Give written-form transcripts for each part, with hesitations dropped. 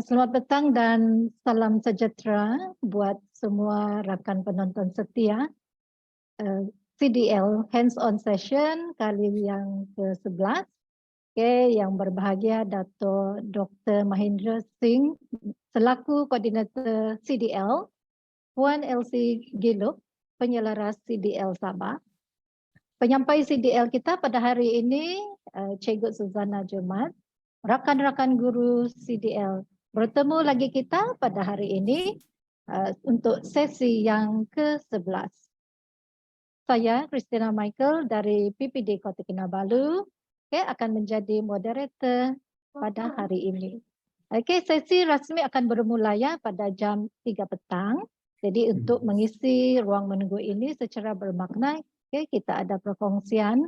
Selamat petang dan salam sejahtera buat semua rakan penonton setia. CDL Hands-on Session kali yang ke-11. Yang berbahagia Dato' Dr. Mahendra Singh selaku Koordinator CDL, Puan Elsie Giluk, Penyelaras CDL Sabah. Penyampai CDL kita pada hari ini, Cikgu Suzana Jumat, rakan-rakan guru CDL. Bertemu lagi kita pada hari ini untuk sesi yang ke-11. Saya Christina Michael dari PPD Kota Kinabalu akan menjadi moderator pada hari ini. Sesi rasmi akan bermula pada jam 3 petang. Jadi untuk mengisi ruang menunggu ini secara bermakna, kita ada perkongsian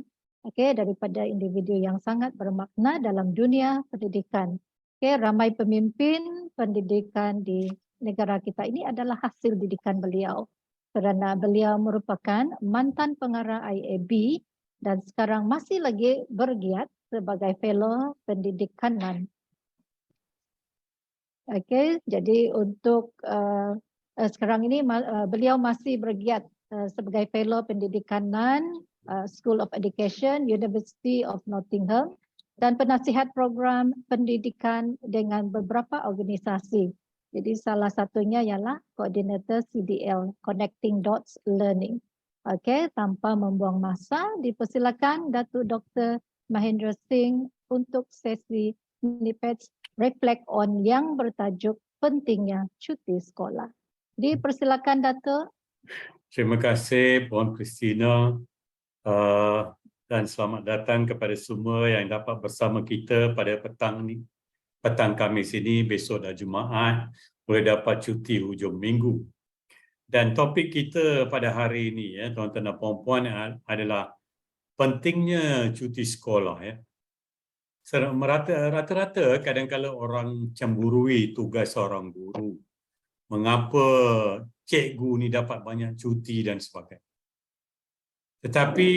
daripada individu yang sangat bermakna dalam dunia pendidikan. Ramai pemimpin pendidikan di negara kita ini adalah hasil didikan beliau. Kerana beliau merupakan mantan pengarah IAB dan sekarang masih lagi bergiat sebagai fellow pendidikanan. Jadi untuk sekarang ini beliau masih bergiat sebagai fellow pendidikanan School of Education, University of Nottingham dan penasihat program pendidikan dengan beberapa organisasi. Jadi salah satunya ialah koordinator CDL, Connecting Dots Learning. Tanpa membuang masa, dipersilakan Datuk Dr. Mahendra Singh untuk sesi Nipets Reflect on yang bertajuk pentingnya cuti sekolah. Dipersilakan Datuk. Terima kasih Puan Christina. Dan selamat datang kepada semua yang dapat bersama kita pada petang Khamis ini, besok dah Jumaat, boleh dapat cuti hujung minggu. Dan topik kita pada hari ini, tuan-tuan dan puan-puan, adalah pentingnya cuti sekolah. Rata-rata kadang-kadang orang cemburui tugas seorang guru. Mengapa cikgu ni dapat banyak cuti dan sebagainya. Tetapi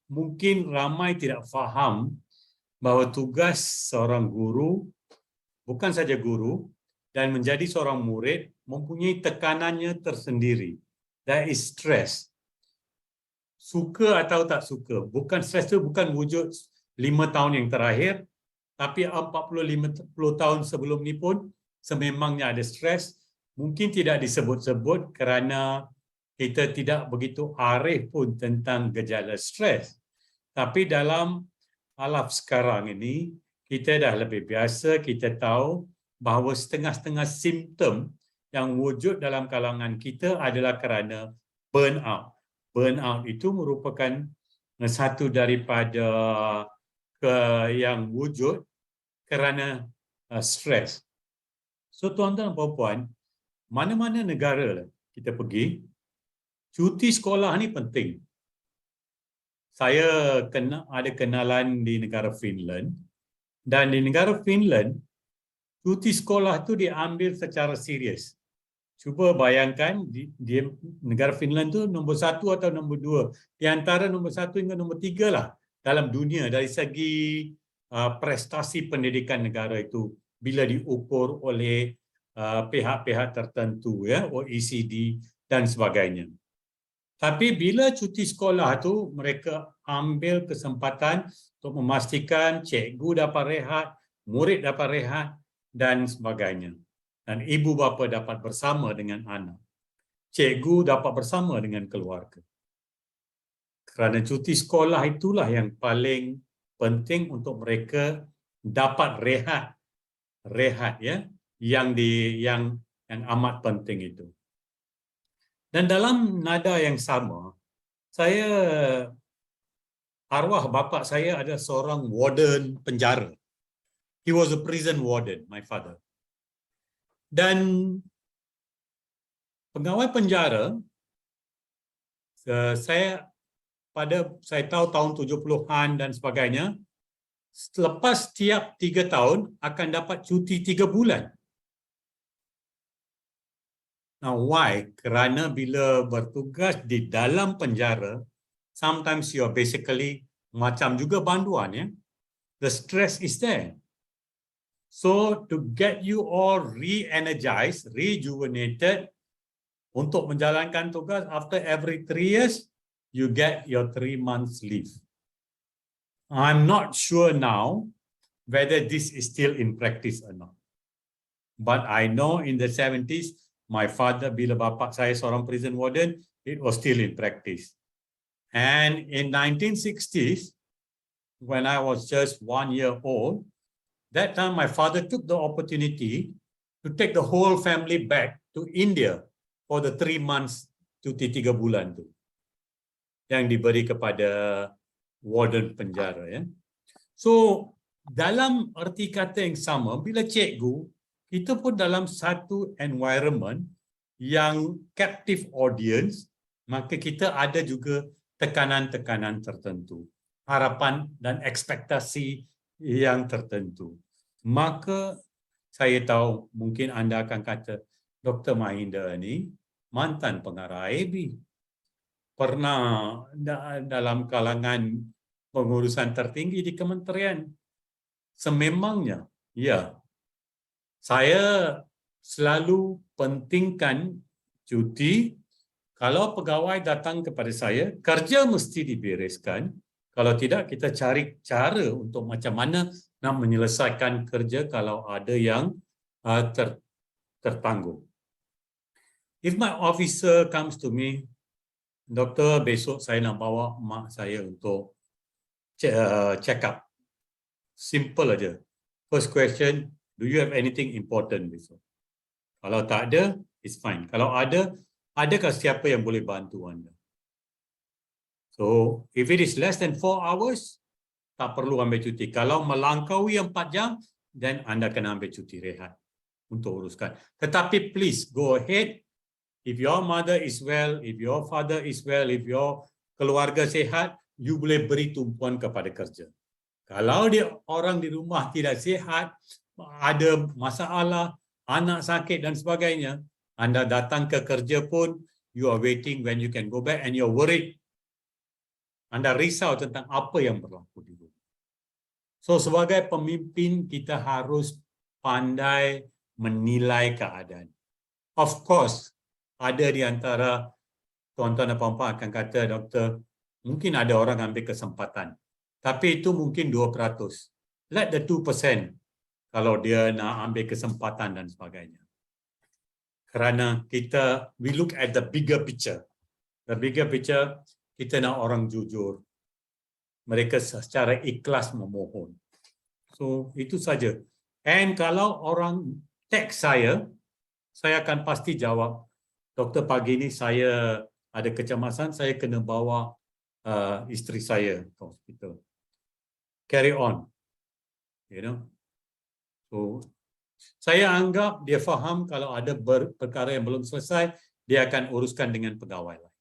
mungkin ramai tidak faham bahawa tugas seorang guru, bukan saja guru, dan menjadi seorang murid mempunyai tekanannya tersendiri. That is stress. Suka atau tak suka. Bukan stress itu bukan wujud 5 tahun yang terakhir, tapi 40-50 tahun sebelum ni pun sememangnya ada stress. Mungkin tidak disebut-sebut kerana kita tidak begitu arif pun tentang gejala stres. Tapi dalam alaf sekarang ini, kita dah lebih biasa, kita tahu bahawa setengah-setengah simptom yang wujud dalam kalangan kita adalah kerana burnout. Burnout itu merupakan satu daripada yang wujud kerana stres. So tuan-tuan dan puan-puan, mana-mana negara kita pergi, cuti sekolah ni penting. Saya ada kenalan di negara Finland, dan di negara Finland, cuti sekolah tu diambil secara serius. Cuba bayangkan, di negara Finland tu nombor 1 atau nombor 2, di antara nombor 1 hingga nombor 3 lah dalam dunia dari segi prestasi pendidikan negara itu bila diukur oleh pihak-pihak tertentu, OECD dan sebagainya. Tapi bila cuti sekolah tu, mereka ambil kesempatan untuk memastikan cikgu dapat rehat, murid dapat rehat dan sebagainya. Dan ibu bapa dapat bersama dengan anak. Cikgu dapat bersama dengan keluarga. Kerana cuti sekolah itulah yang paling penting untuk mereka dapat rehat yang amat penting itu. Dan dalam nada yang sama, arwah bapa saya adalah seorang warden penjara. He was a prison warden, my father. Dan pegawai penjara, saya tahu tahun 70-an dan sebagainya, selepas tiap 3 tahun akan dapat cuti 3 bulan. Now why? Kerana bila bertugas di dalam penjara, sometimes you are basically macam juga banduan, The stress is there. So to get you all re-energized, rejuvenated untuk menjalankan tugas, after every 3 years, you get your 3 months leave. I'm not sure now whether this is still in practice or not. But I know in the 70s, my father, bila bapa saya seorang prison warden, it was still in practice. And in 1960s, when I was just 1 year old, that time my father took the opportunity to take the whole family back to India for the 3 months cuti 3 bulan tu yang diberi kepada warden penjara, ya. So dalam erti kata yang sama, bila cikgu, kita pun dalam satu environment yang captive audience, maka kita ada juga tekanan-tekanan tertentu, harapan dan ekspektasi yang tertentu. Maka saya tahu mungkin anda akan kata, Dr. Mahinda ni mantan pengarah IAB, pernah dalam kalangan pengurusan tertinggi di kementerian. Sememangnya, ya, saya selalu pentingkan cuti. Kalau pegawai datang kepada saya, kerja mesti dibereskan. Kalau tidak, kita cari cara untuk macam mana nak menyelesaikan kerja kalau ada yang tertangguh. If my officer comes to me, Doktor, besok saya nak bawa mak saya untuk check up. Simple aja. First question, do you have anything important besok? Kalau tak ada, it's fine. Kalau ada, adakah siapa yang boleh bantu anda? So, if it is less than 4 hours, tak perlu ambil cuti. Kalau melangkaui 4 jam, then anda kena ambil cuti rehat untuk uruskan. Tetapi please, go ahead. If your mother is well, if your father is well, if your keluarga sihat, you boleh beri tumpuan kepada kerja. Kalau dia orang di rumah tidak sihat, ada masalah, anak sakit dan sebagainya, anda datang ke kerja pun, you are waiting when you can go back and you're worried. Anda risau tentang apa yang berlaku di rumah. So sebagai pemimpin, kita harus pandai menilai keadaan. Of course, ada di antara tuan-tuan dan puan-puan akan kata, Doktor, mungkin ada orang ambil kesempatan. Tapi itu mungkin 2%. Let the 2% kalau dia nak ambil kesempatan dan sebagainya. Kerana kita, we look at the bigger picture. The bigger picture, kita nak orang jujur. Mereka secara ikhlas memohon. So, itu saja. And kalau orang teks saya akan pasti jawab, Doktor, pagi ini saya ada kecemasan, saya kena bawa isteri saya ke hospital. Carry on. You know. So, saya anggap dia faham kalau ada perkara yang belum selesai, dia akan uruskan dengan pegawai lain.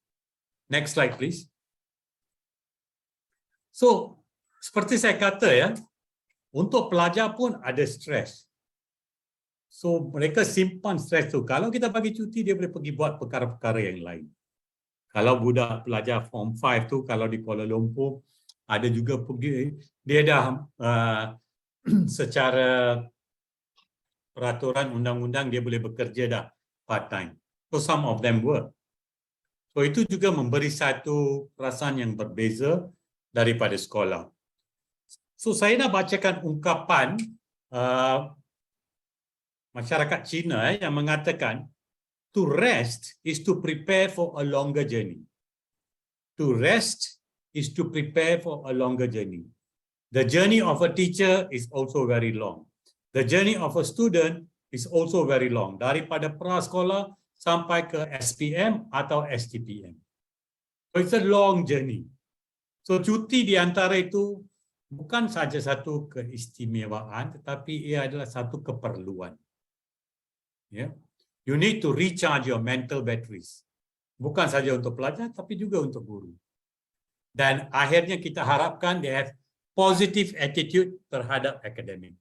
Next slide, please. So, seperti saya kata ya, untuk pelajar pun ada stres. So, mereka simpan stres tu. Kalau kita bagi cuti, dia boleh pergi buat perkara-perkara yang lain. Kalau budak pelajar Form 5 tu, kalau di Kuala Lumpur, ada juga pergi, dia dah secara peraturan undang-undang, dia boleh bekerja dah part-time. So, some of them work. So, itu juga memberi satu perasaan yang berbeza daripada sekolah. So, saya nak bacakan ungkapan masyarakat Cina yang mengatakan, to rest is to prepare for a longer journey. To rest is to prepare for a longer journey. The journey of a teacher is also very long. The journey of a student is also very long. Daripada prasekolah sampai ke SPM atau STPM. So it's a long journey. So cuti di antara itu bukan saja satu keistimewaan, tetapi ia adalah satu keperluan. Yeah. You need to recharge your mental batteries. Bukan saja untuk pelajar, tapi juga untuk guru. Dan akhirnya kita harapkan they have positive attitude terhadap akademik.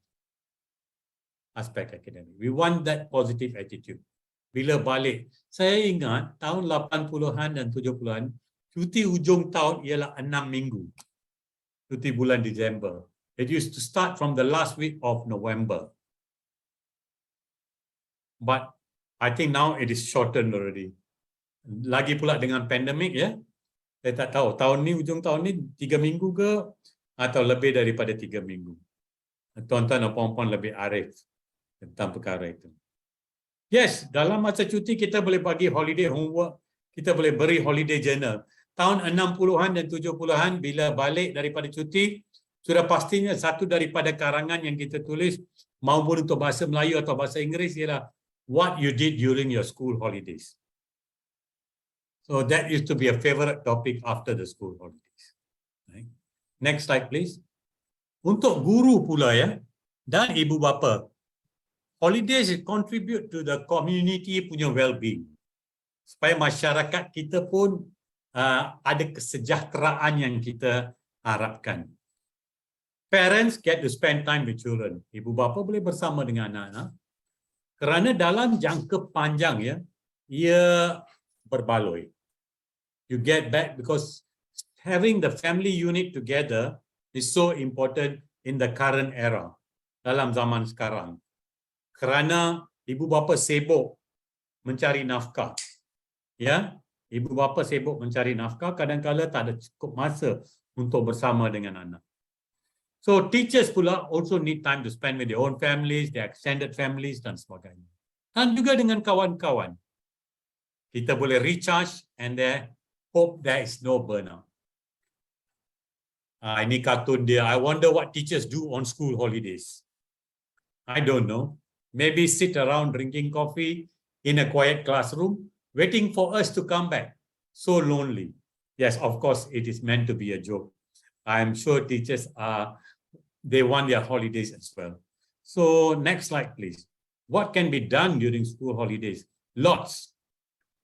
Aspek akademik. We want that positive attitude. Bila balik, saya ingat tahun 80-an dan 70-an, cuti hujung tahun ialah 6 minggu. Cuti bulan Disember. It used to start from the last week of November. but I think now it is shortened already. Lagi pula dengan pandemik ya, saya tak tahu tahun ni, ujung tahun ni 3 minggu ke atau lebih daripada 3 minggu. Tuan-tuan dan puan-puan lebih arif tentang perkara itu. Yes, dalam masa cuti kita boleh bagi holiday homework, kita boleh beri holiday journal. Tahun 60-an dan 70-an bila balik daripada cuti, sudah pastinya satu daripada karangan yang kita tulis maupun untuk bahasa Melayu atau bahasa Inggeris ialah what you did during your school holidays. So that used to be a favorite topic after the school holidays. Right. Next slide please. Untuk guru pula ya dan ibu bapa, holidays contribute to the community punya well-being. Supaya masyarakat kita pun ada kesejahteraan yang kita harapkan. Parents get to spend time with children. Ibu bapa boleh bersama dengan anak-anak. Kerana dalam jangka panjang ya, ia berbaloi. You get back because having the family unit together is so important in the current era, dalam zaman sekarang. Kerana ibu bapa sibuk mencari nafkah. Ya, ibu bapa sibuk mencari nafkah, kadang-kadang tak ada cukup masa untuk bersama dengan anak. So teachers pula also need time to spend with their own families, their extended families dan sebagainya. Dan juga dengan kawan-kawan. Kita boleh recharge and then hope there is no burnout. Ini kartun dia. I wonder what teachers do on school holidays. I don't know. Maybe sit around drinking coffee in a quiet classroom, waiting for us to come back. So lonely. Yes, of course, it is meant to be a joke. I'm sure teachers they want their holidays as well. So next slide, please. What can be done during school holidays? Lots.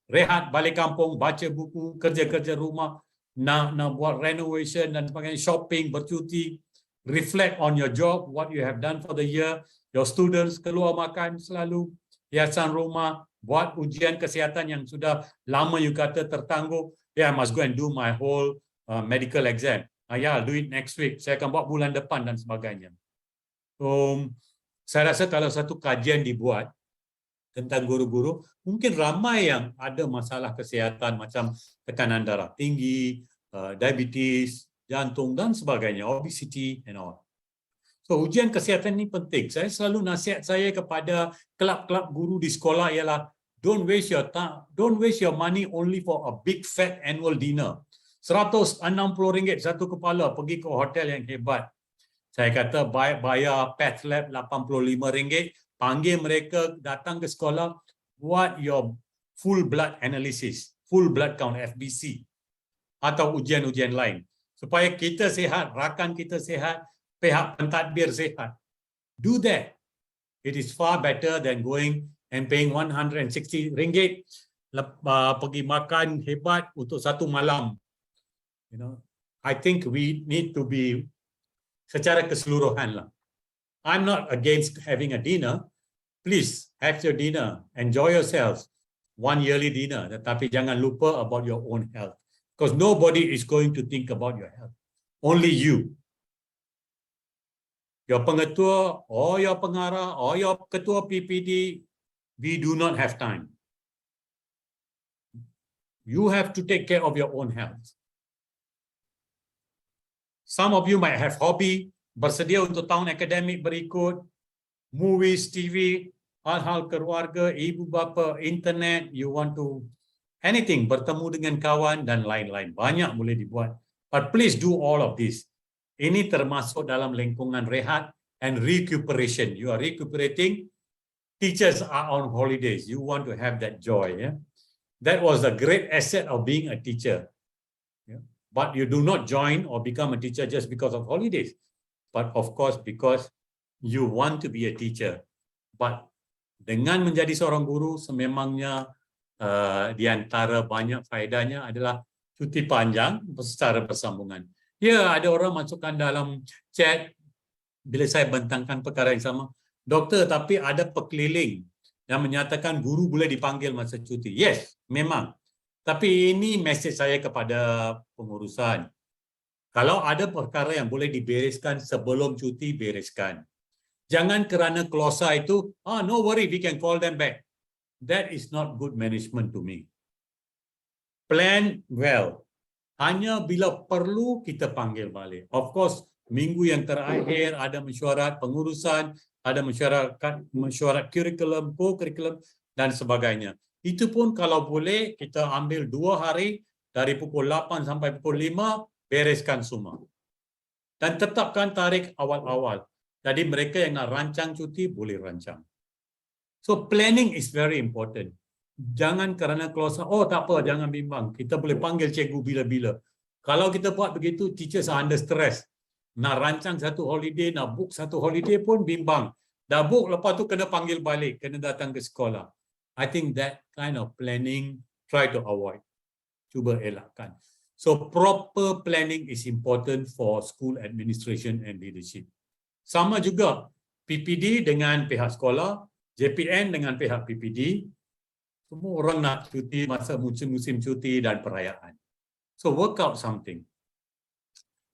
Rehat, balik kampung, baca buku, kerja-kerja rumah, nak buat renovation dan sebagainya, shopping, bercuti, reflect on your job, what you have done for the year, your students, keluar makan selalu, hiasan rumah, buat ujian kesihatan yang sudah lama you kata tertangguh. Yeah, I must go and do my whole medical exam. Yeah, I'll do it next week. Saya akan buat bulan depan dan sebagainya. Saya rasa kalau satu kajian dibuat tentang guru-guru, mungkin ramai yang ada masalah kesihatan macam tekanan darah tinggi, diabetes, jantung dan sebagainya, obesity and all. So ujian kesihatan ini penting. Saya selalu nasihat saya kepada kelab-kelab guru di sekolah ialah don't waste your time, don't waste your money only for a big fat annual dinner. RM160 satu kepala pergi ke hotel yang hebat. Saya kata bayar Path Lab RM85, panggil mereka datang ke sekolah, buat your full blood analysis, full blood count FBC atau ujian-ujian lain supaya kita sihat, rakan kita sihat, pihak pentadbir sihat. Do that. It is far better than going and paying RM160 pergi makan hebat untuk satu malam. You know, I think we need to be secara keseluruhan lah. I'm not against having a dinner. Please have your dinner, enjoy yourselves, one yearly dinner. Tetapi jangan lupa about your own health, because nobody is going to think about your health. Only you. Your pengetua, or your pengarah, or your ketua PPD, we do not have time. You have to take care of your own health. Some of you might have hobby, bersedia untuk tahun akademik berikut, movies, TV, hal-hal keluarga, ibu bapa, internet, you want to anything, bertemu dengan kawan dan lain-lain. Banyak boleh dibuat. But please do all of this. Ini termasuk dalam lingkungan rehat and recuperation. You are recuperating. Teachers are on holidays. You want to have that joy. Yeah? That was the great asset of being a teacher. Yeah? But you do not join or become a teacher just because of holidays. But of course, because you want to be a teacher. But dengan menjadi seorang guru, sememangnya di antara banyak faedahnya adalah cuti panjang secara bersambungan. Ya, ada orang masukkan dalam chat bila saya bentangkan perkara yang sama. Doktor, tapi ada pekeliling yang menyatakan guru boleh dipanggil masa cuti. Yes, memang. Tapi ini mesej saya kepada pengurusan. Kalau ada perkara yang boleh dibereskan sebelum cuti, bereskan. Jangan kerana keluarsa itu, no worry, we can call them back. That is not good management to me. Plan well. Hanya bila perlu kita panggil balik. Of course, minggu yang terakhir ada mesyuarat pengurusan, ada mesyuarat kurikulum, co-kurikulum dan sebagainya. Itu pun kalau boleh kita ambil 2 hari dari pukul 8 sampai pukul 5, bereskan semua. Dan tetapkan tarikh awal-awal. Jadi mereka yang nak rancang cuti, boleh rancang. So planning is very important. Jangan kerana keluarsa, tak apa, jangan bimbang. Kita boleh panggil cikgu bila-bila. Kalau kita buat begitu, teachers are under stress. Nak rancang satu holiday, nak book satu holiday pun bimbang. Dah book, lepas tu kena panggil balik, kena datang ke sekolah. I think that kind of planning, try to avoid. Cuba elakkan. So proper planning is important for school administration and leadership. Sama juga PPD dengan pihak sekolah, JPN dengan pihak PPD, semua orang nak cuti masa musim cuti dan perayaan. So work out something.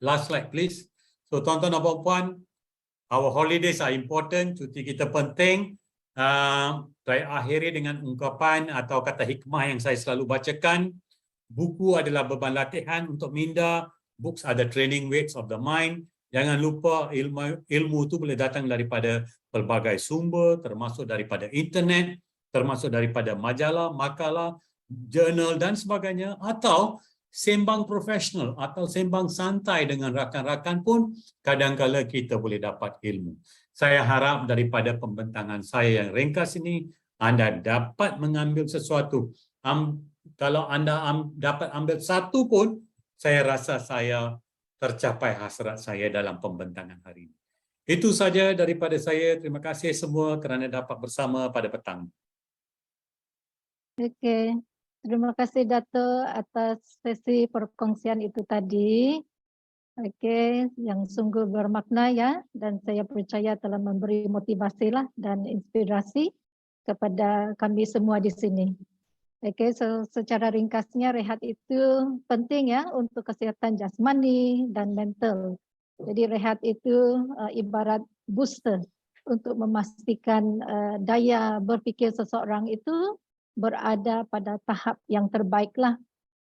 Last slide please. So tuan-tuan dan puan-puan, our holidays are important, cuti kita penting. Saya akhiri dengan ungkapan atau kata hikmah yang saya selalu bacakan. Buku adalah beban latihan untuk minda. Books are the training weights of the mind. Jangan lupa ilmu itu boleh datang daripada pelbagai sumber, termasuk daripada internet, termasuk daripada majalah, makalah, jurnal dan sebagainya, atau sembang profesional atau sembang santai dengan rakan-rakan pun kadang-kala kita boleh dapat ilmu. Saya harap daripada pembentangan saya yang ringkas ini, anda dapat mengambil sesuatu. Kalau anda dapat ambil satu pun, saya rasa saya tercapai hasrat saya dalam pembentangan hari ini. Itu saja daripada saya. Terima kasih semua kerana dapat bersama pada petang. Okey. Terima kasih Dato' atas sesi perkongsian itu tadi. Okey, yang sungguh bermakna ya, dan saya percaya telah memberi motivasi lah dan inspirasi kepada kami semua di sini. Okey, so secara ringkasnya rehat itu penting ya untuk kesihatan jasmani dan mental. Jadi rehat itu ibarat booster untuk memastikan daya berfikir seseorang itu berada pada tahap yang terbaiklah.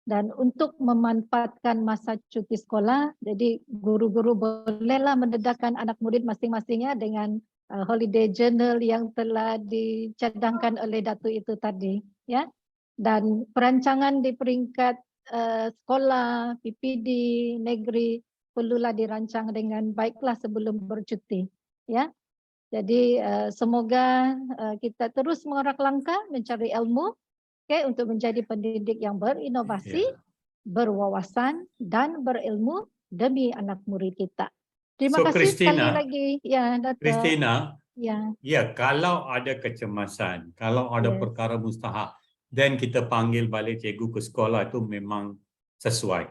Dan untuk memanfaatkan masa cuti sekolah, jadi guru-guru bolehlah mendedahkan anak murid masing-masingnya dengan holiday journal yang telah dicadangkan oleh Dato' itu tadi, ya. Dan perancangan di peringkat sekolah, PPD, negeri perlulah dirancang dengan baiklah sebelum bercuti, ya. Jadi semoga kita terus mengorak langkah mencari ilmu, untuk menjadi pendidik yang berinovasi, berwawasan dan berilmu demi anak murid kita. Terima kasih sekali lagi, ya, Dato'. Christina, kalau ada kecemasan, kalau ada perkara mustahak, dan kita panggil balik cikgu ke sekolah itu memang sesuai.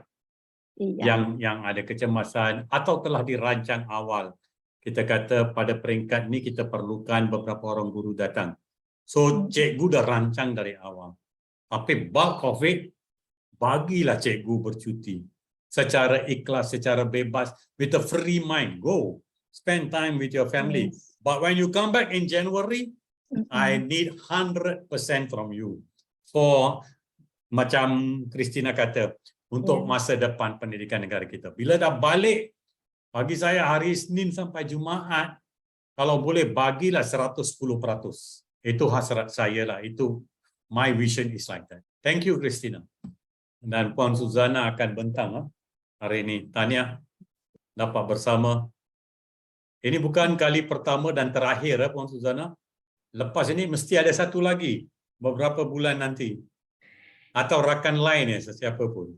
Yang ada kecemasan atau telah dirancang awal. Kita kata pada peringkat ini kita perlukan beberapa orang guru datang. So cikgu dah rancang dari awal. Tapi bulk of it, bagilah cikgu bercuti. Secara ikhlas, secara bebas, with a free mind. Go, spend time with your family. But when you come back in January, I need 100% from you. For, macam Christina kata, untuk masa depan pendidikan negara kita. Bila dah balik, bagi saya hari Isnin sampai Jumaat, kalau boleh bagilah 110%. Itu hasrat saya lah, itu my vision is like that. Thank you, Christina. Dan Puan Suzana akan bentang hari ini. Tahniah dapat bersama. Ini bukan kali pertama dan terakhir, Puan Suzana. Lepas ini mesti ada satu lagi beberapa bulan nanti. Atau rakan lain ya, sesiapa pun.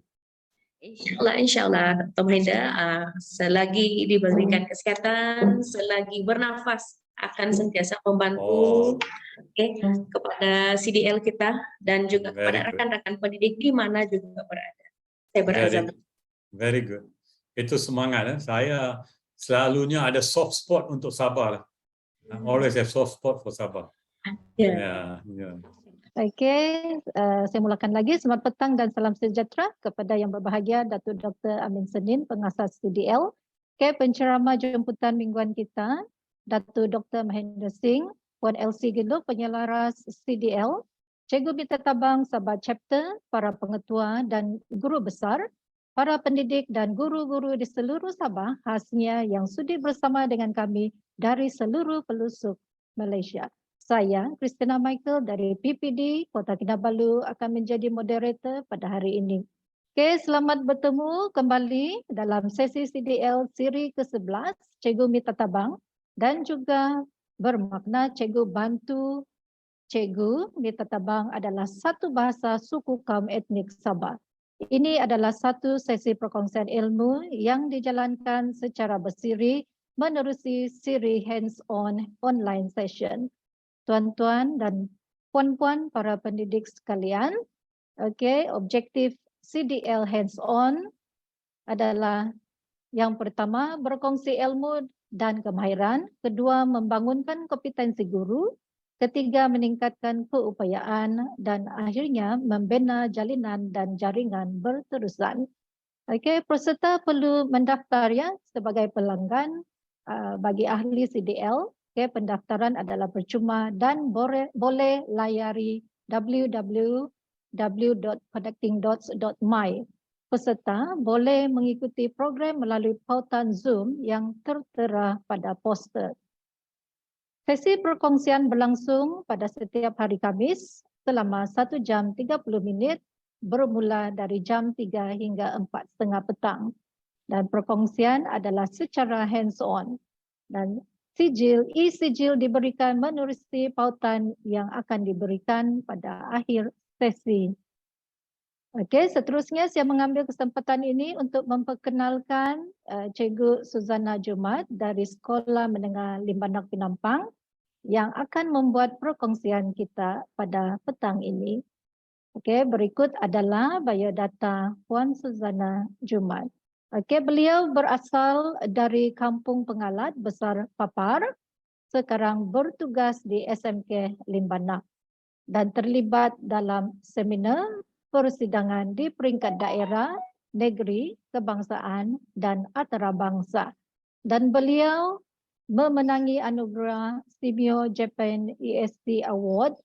InsyaAllah, Dr. Mahendra, selagi diberikan kesehatan, selagi bernafas, akan sentiasa membantu kepada CDL kita dan juga kepada rakan-rakan pendidik di mana juga berada. Saya berazam. Very good. Itu semangat. Saya selalunya ada soft spot untuk sabar. I always have soft spot for sabar. Okey, saya mulakan lagi. Selamat petang dan salam sejahtera kepada yang berbahagia Datuk Dr. Amin Senin, pengasas CDL. Penceramah jemputan mingguan kita Datuk Dr. Mahendra Singh, Puan Elsie Genduk, penyelaras CDL, Cikgu Minta Tabang, sahabat chapter, para pengetua dan guru besar, para pendidik dan guru-guru di seluruh Sabah, khasnya yang sudi bersama dengan kami dari seluruh pelosok Malaysia. Saya, Christina Michael dari PPD Kota Kinabalu akan menjadi moderator pada hari ini. Okey, selamat bertemu kembali dalam sesi CDL siri ke-11 Cikgu Minta Tabang dan juga bermakna Cikgu bantu Cikgu Minta Tabang adalah satu bahasa suku kaum etnik Sabah. Ini adalah satu sesi perkongsian ilmu yang dijalankan secara bersiri menerusi siri hands-on online session. Tuan-tuan dan puan-puan para pendidik sekalian, okey, objektif CDL hands-on adalah yang pertama, berkongsi ilmu dan kemahiran. Kedua, membangunkan kompetensi guru. Ketiga, meningkatkan keupayaan. Dan akhirnya, membina jalinan dan jaringan berterusan. Okey, peserta perlu mendaftar ya sebagai pelanggan bagi ahli CDL. Okey, pendaftaran adalah percuma dan boleh layari www.connectingdots.my. Peserta boleh mengikuti program melalui pautan Zoom yang tertera pada poster. Sesi perkongsian berlangsung pada setiap hari Khamis selama 1 jam 30 minit bermula dari jam 3 hingga 4:30 petang. Dan perkongsian adalah secara hands-on. Dan e-sijil diberikan menerusi pautan yang akan diberikan pada akhir sesi. Okey, seterusnya saya mengambil kesempatan ini untuk memperkenalkan Cikgu Suzana Jumat dari Sekolah Menengah Limbanak Penampang yang akan membuat perkongsian kita pada petang ini. Okey, berikut adalah biodata Puan Suzana Jumat. Okey, beliau berasal dari Kampung Pengalat Besar Papar, sekarang bertugas di SMK Limbanak dan terlibat dalam seminar persidangan di peringkat daerah, negeri, kebangsaan dan antarabangsa. Dan beliau memenangi anugerah Simeo Japan EST Award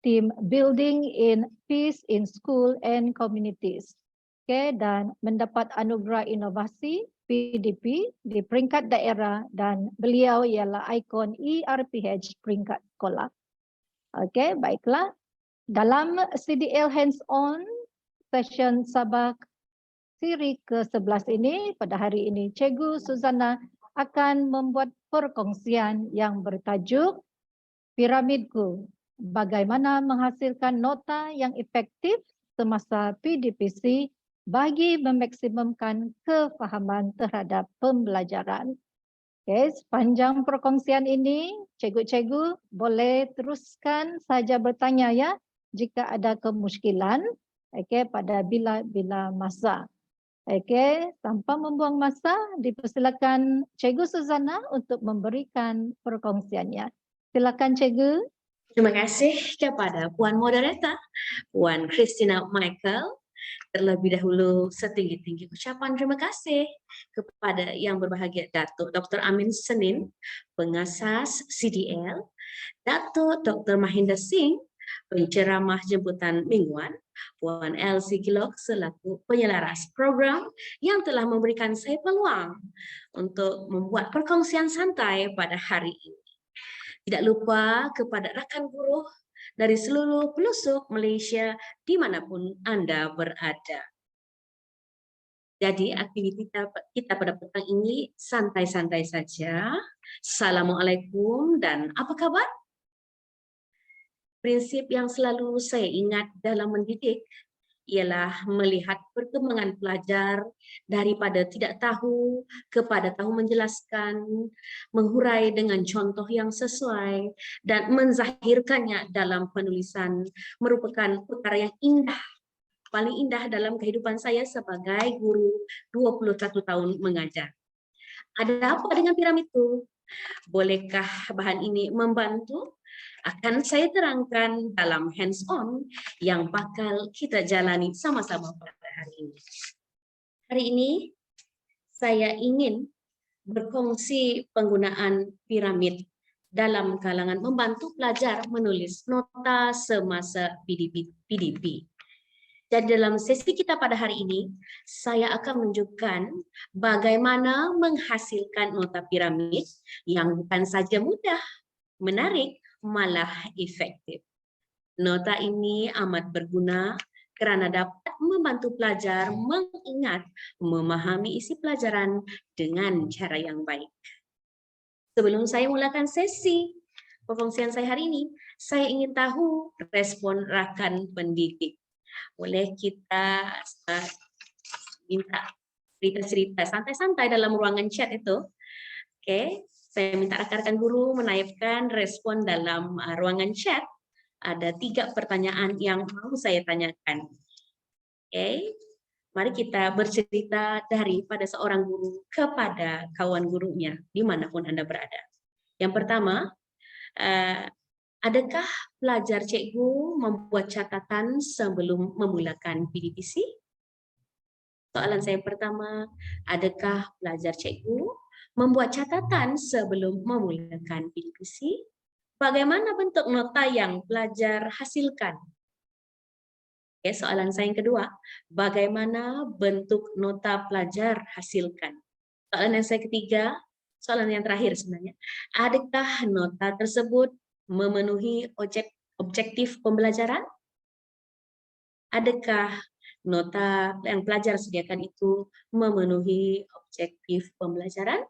Team Building in Peace in School and Communities. Okay, dan mendapat anugerah inovasi PDP di peringkat daerah dan beliau ialah ikon ERPH peringkat sekolah. Okey, baiklah. Dalam CDL hands-on session Sabah siri ke-11 ini, pada hari ini Cikgu Suzana akan membuat perkongsian yang bertajuk Piramidku, bagaimana menghasilkan nota yang efektif semasa PDPC bagi memaksimumkan kefahaman terhadap pembelajaran. Okay, sepanjang perkongsian ini, cikgu-cikgu boleh teruskan saja bertanya ya jika ada kemusykilan pada bila-bila masa. Tanpa membuang masa, dipersilakan Cikgu Suzana untuk memberikan perkongsiannya. Silakan Cikgu. Terima kasih kepada Puan Moderator, Puan Christina Michael. Terlebih dahulu setinggi-tinggi ucapan terima kasih kepada yang berbahagia Datuk Dr. Amin Senin, pengasas CDL, Datuk Dr. Mahendra Singh, penceramah jemputan mingguan, Puan Elsie Genduk selaku penyelaras program yang telah memberikan saya peluang untuk membuat perkongsian santai pada hari ini. Tidak lupa kepada rakan guru dari seluruh pelosok Malaysia dimanapun Anda berada. Jadi aktivitas kita pada petang ini santai-santai saja. Assalamualaikum dan apa kabar? Prinsip yang selalu saya ingat dalam mendidik ialah melihat perkembangan pelajar daripada tidak tahu kepada tahu menjelaskan, menghurai dengan contoh yang sesuai dan menzahirkannya dalam penulisan merupakan perkara yang indah, paling indah dalam kehidupan saya sebagai guru 21 tahun mengajar. Ada apa dengan piramid itu? Bolehkah bahan ini membantu? Akan saya terangkan dalam hands-on yang bakal kita jalani sama-sama pada hari ini. Hari ini saya ingin berkongsi penggunaan piramid dalam kalangan membantu pelajar menulis nota semasa PDP. Jadi dalam sesi kita pada hari ini, saya akan menunjukkan bagaimana menghasilkan nota piramid yang bukan saja mudah, menarik, malah efektif. Nota ini amat berguna kerana dapat membantu pelajar mengingat, memahami isi pelajaran dengan cara yang baik. Sebelum saya mulakan sesi perkongsian saya hari ini, saya ingin tahu respon rakan pendidik. Boleh kita minta cerita-cerita santai-santai dalam ruangan chat itu. Oke, saya minta rakan-rakan guru menaipkan respon dalam ruangan chat. Ada 3 pertanyaan yang mau saya tanyakan. Oke, mari kita bercerita daripada seorang guru kepada kawan gurunya, dimanapun Anda berada. Yang pertama, adakah pelajar cikgu membuat catatan sebelum memulakan PDPC? Soalan saya pertama, adakah pelajar cikgu membuat catatan sebelum memulakan PDPC? Bagaimana bentuk nota yang pelajar hasilkan? Oke, soalan saya yang kedua, bagaimana bentuk nota pelajar hasilkan? Soalan yang saya ketiga, soalan yang terakhir sebenarnya, adakah nota tersebut memenuhi objektif pembelajaran? Adakah nota yang pelajar sediakan itu memenuhi objektif pembelajaran?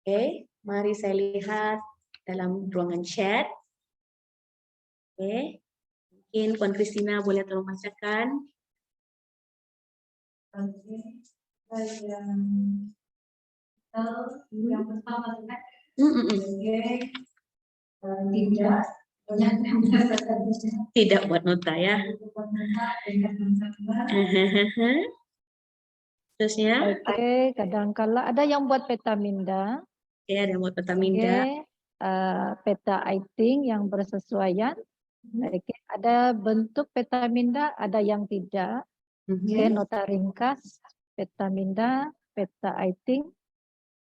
Oke, mari saya lihat dalam ruangan chat. Oke, mungkin Puan Christina boleh tolong bacakan. Oke, yang pertama tidak tidak buat nota ya. Terusnya, Oke, kadang-kala ada yang buat peta minda. oke, ada yang buat peta minda. Oke, peta iting yang bersesuaian. Oke, ada bentuk peta minda, ada yang tidak. Oke, nota ringkas, peta minda, peta iting.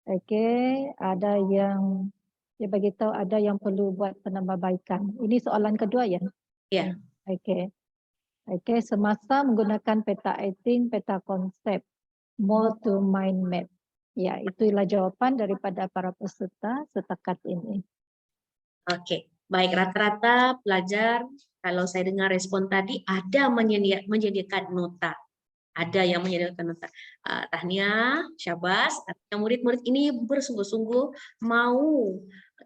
Oke, ada yang dia bagi tahu ada yang perlu buat penambahbaikan. Ini soalan kedua ya? Ya. Oke. Oke, semasa menggunakan peta iting, peta konsep, more to mind map. Ya, itulah jawapan daripada para peserta setakat ini. Oke, baik, rata-rata pelajar, kalau saya dengar respon tadi, ada menyediakan nota. Ada yang menyediakan nota. Tahniah, syabas, artinya murid-murid ini bersungguh-sungguh mau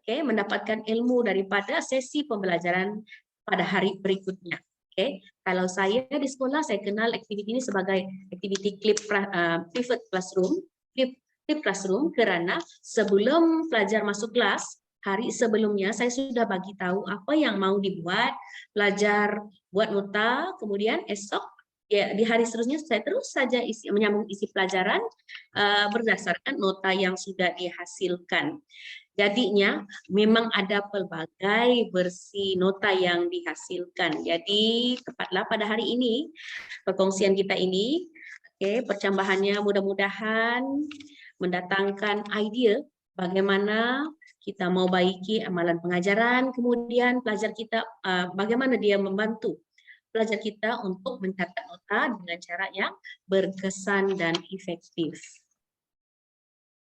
mendapatkan ilmu daripada sesi pembelajaran pada hari berikutnya. Oke, kalau saya di sekolah, saya kenal aktiviti ini sebagai aktiviti pivot classroom. Flip classroom kerana sebelum pelajar masuk kelas, hari sebelumnya saya sudah bagi tahu apa yang mau dibuat, pelajar buat nota, kemudian esok ya di hari seterusnya saya terus saja menyambung isi pelajaran berdasarkan nota yang sudah dihasilkan. Jadinya memang ada pelbagai versi nota yang dihasilkan. Jadi tepatlah pada hari ini perkongsian kita ini, percambahannya mudah-mudahan mendatangkan ide bagaimana kita mau baiki amalan pengajaran, kemudian pelajar kita bagaimana dia membantu pelajar kita untuk mencatat nota dengan cara yang berkesan dan efektif.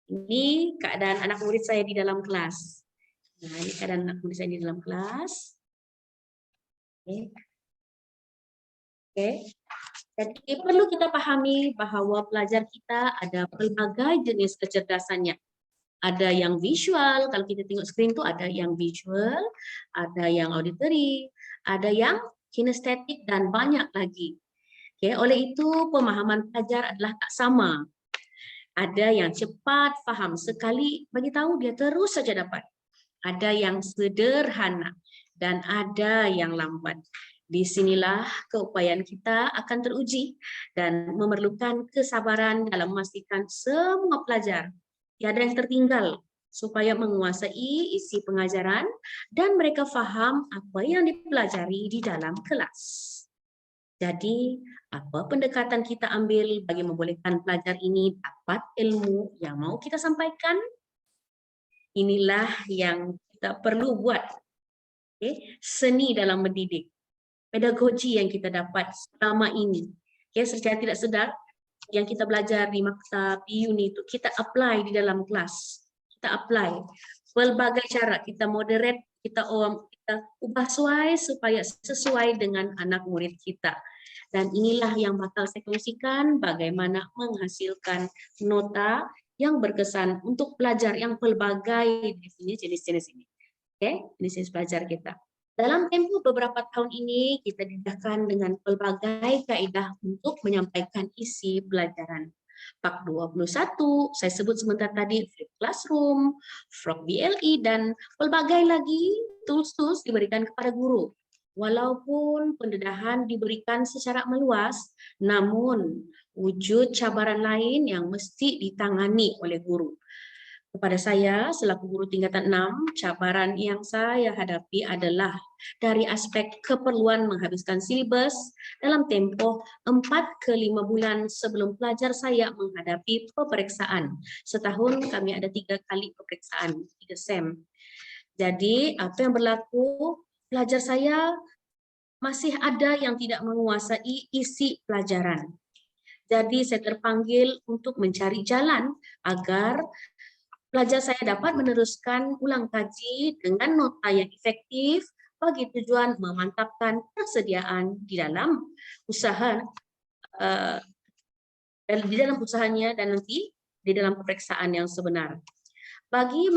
Ini keadaan anak murid saya di dalam kelas. Nah, ini keadaan anak murid saya di dalam kelas. Oke. Jadi perlu kita pahami bahwa pelajar kita ada pelbagai jenis kecerdasannya. Ada yang visual, kalau kita tengok screen itu ada yang visual, ada yang auditory, ada yang kinestetik dan banyak lagi. Oleh itu pemahaman pelajar adalah tak sama. Ada yang cepat faham sekali bagi tahu dia terus saja dapat. Ada yang sederhana dan ada yang lambat. Disinilah keupayaan kita akan teruji dan memerlukan kesabaran dalam memastikan semua pelajar tiada yang tertinggal supaya menguasai isi pengajaran dan mereka faham apa yang dipelajari di dalam kelas. Jadi, apa pendekatan kita ambil bagi membolehkan pelajar ini dapat ilmu yang mau kita sampaikan? Inilah yang kita perlu buat. Seni dalam mendidik. Pedagogi yang kita dapat selama ini. Secara tidak sedar, yang kita belajar di maktab, di uni itu, kita apply di dalam kelas. Kita apply. Pelbagai cara, kita moderate, kita ubah supaya sesuai dengan anak murid kita. Dan inilah yang bakal saya kongsikan bagaimana menghasilkan nota yang berkesan untuk pelajar yang pelbagai jenis-jenis ini. Jenis pelajar kita. Dalam tempoh beberapa tahun ini kita didahkan dengan pelbagai kaedah untuk menyampaikan isi pelajaran. Pak 21, saya sebut sebentar tadi, Flip Classroom, Frog BLE, dan pelbagai lagi tools-tools diberikan kepada guru. Walaupun pendedahan diberikan secara meluas, namun wujud cabaran lain yang mesti ditangani oleh guru. Kepada saya, selaku guru tingkatan 6, cabaran yang saya hadapi adalah dari aspek keperluan menghabiskan silibus dalam tempoh 4 ke 5 bulan sebelum pelajar saya menghadapi peperiksaan. Setahun kami ada 3 kali peperiksaan, 3 SEM. Jadi, apa yang berlaku, pelajar saya masih ada yang tidak menguasai isi pelajaran. Jadi, saya terpanggil untuk mencari jalan agar pelajar saya dapat meneruskan ulang kaji dengan nota yang efektif bagi tujuan memantapkan persediaan di dalam usaha, usahanya dan nanti di dalam peperiksaan yang sebenar. Bagi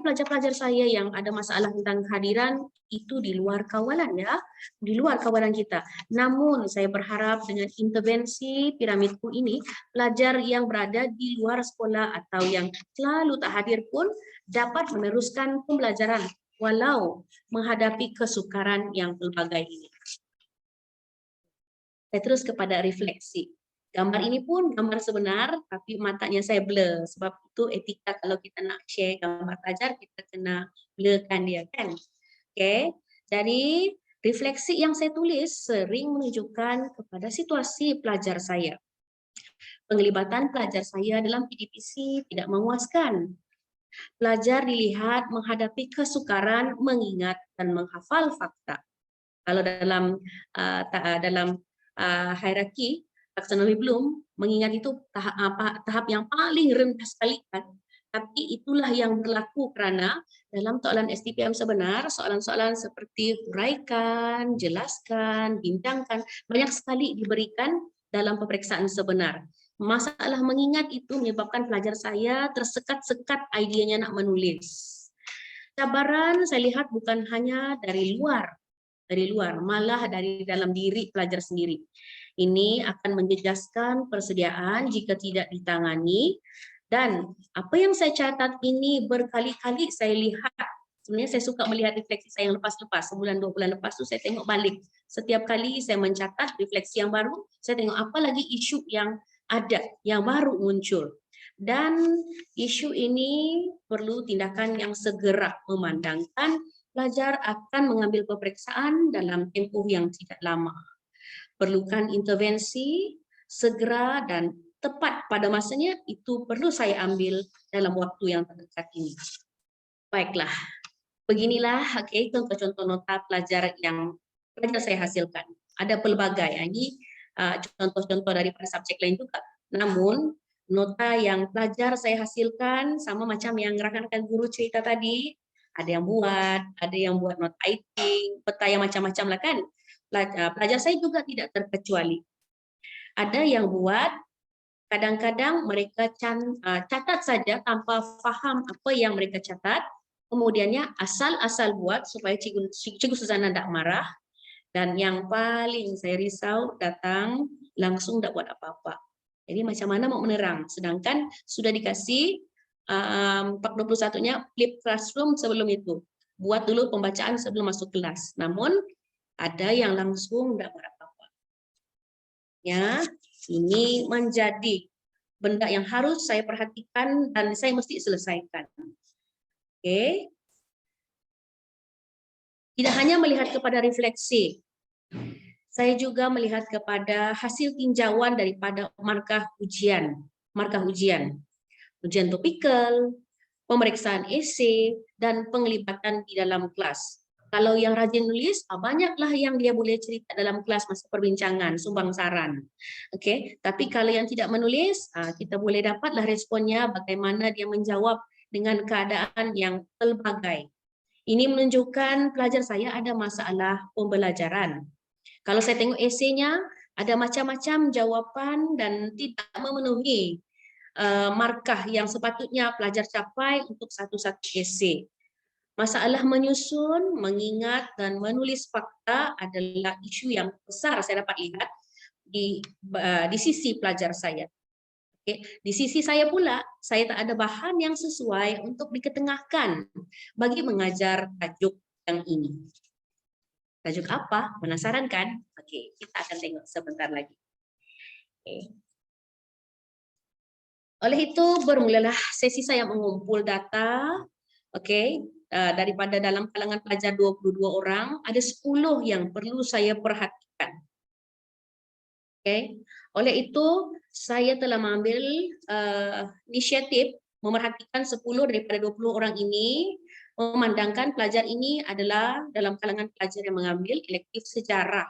pelajar-pelajar saya yang ada masalah tentang kehadiran, itu di luar kawalan ya, di luar kawalan kita. Namun saya berharap dengan intervensi piramidku ini, pelajar yang berada di luar sekolah atau yang selalu tak hadir pun dapat meneruskan pembelajaran walau menghadapi kesukaran yang pelbagai ini. Saya terus kepada refleksi. Gambar ini pun gambar sebenar, tapi matanya saya blur. Sebab itu etika kalau kita nak share gambar pelajar, kita kena blurkan dia kan. Jadi refleksi yang saya tulis sering menunjukkan kepada situasi pelajar saya. Penglibatan pelajar saya dalam PDPC tidak memuaskan. Pelajar dilihat menghadapi kesukaran mengingat dan menghafal fakta. Kalau dalam hierarki taksonomi Bloom, mengingat itu tahap yang paling rendah sekali kan. Tapi itulah yang berlaku kerana dalam soalan STPM sebenar, soalan-soalan seperti huraikan, jelaskan, bincangkan, banyak sekali diberikan dalam peperiksaan sebenar. Masalah mengingat itu menyebabkan pelajar saya tersekat-sekat idenya nak menulis. Cabaran saya lihat bukan hanya dari luar, malah dari dalam diri pelajar sendiri. Ini akan menjejaskan persediaan jika tidak ditangani, dan apa yang saya catat ini berkali-kali saya lihat. Sebenarnya saya suka melihat refleksi saya yang lepas-lepas, sebulan 2 bulan lepas tu saya tengok balik. Setiap kali saya mencatat refleksi yang baru, saya tengok apa lagi isu yang ada, yang baru muncul. Dan isu ini perlu tindakan yang segera memandangkan pelajar akan mengambil peperiksaan dalam tempoh yang tidak lama. Perlukan intervensi segera dan tepat pada masanya, itu perlu saya ambil dalam waktu yang terdekat ini. Baiklah, beginilah contoh-contoh nota pelajar yang pelajar saya hasilkan. Ada pelbagai, ini contoh-contoh daripada subjek lain juga. Namun nota yang pelajar saya hasilkan sama macam yang rakan-rakan guru cerita tadi. Ada yang buat note writing, peta yang macam-macam lah kan. Pelajar saya juga tidak terkecuali. Ada yang buat, kadang-kadang mereka catat saja tanpa faham apa yang mereka catat, kemudiannya asal-asal buat supaya Cikgu Suzana tidak marah, dan yang paling saya risau datang langsung tidak buat apa-apa. Jadi macam mana mau menerang, sedangkan sudah dikasih 21-nya Flip Classroom sebelum itu. Buat dulu pembacaan sebelum masuk kelas. Namun ada yang langsung tidak buat apa-apa. Ya, ini menjadi benda yang harus saya perhatikan dan saya mesti selesaikan. Tidak hanya melihat kepada refleksi. Saya juga melihat kepada hasil tinjauan daripada markah ujian, ujian topikal, pemeriksaan esei, dan penglibatan di dalam kelas. Kalau yang rajin nulis, banyaklah yang dia boleh cerita dalam kelas masa perbincangan, sumbang saran. Oke, tapi kalau yang tidak menulis, kita boleh dapatlah responnya bagaimana dia menjawab dengan keadaan yang pelbagai. Ini menunjukkan pelajar saya ada masalah pembelajaran. Kalau saya tengok eseinya, ada macam-macam jawapan dan tidak memenuhi markah yang sepatutnya pelajar capai untuk satu-satu esei. Masalah menyusun, mengingat, dan menulis fakta adalah isu yang besar saya dapat lihat di sisi pelajar saya. Oke. Di sisi saya pula, saya tak ada bahan yang sesuai untuk diketengahkan bagi mengajar tajuk yang ini. Tajuk apa? Penasaran kan? Oke, kita akan tengok sebentar lagi. Oke. Oleh itu, bermulalah sesi saya mengumpul data. Oke, daripada dalam kalangan pelajar 22 orang, ada 10 yang perlu saya perhatikan. Oke. Oleh itu, saya telah mengambil inisiatif memerhatikan 10 daripada 20 orang ini, memandangkan pelajar ini adalah dalam kalangan pelajar yang mengambil elektif sejarah.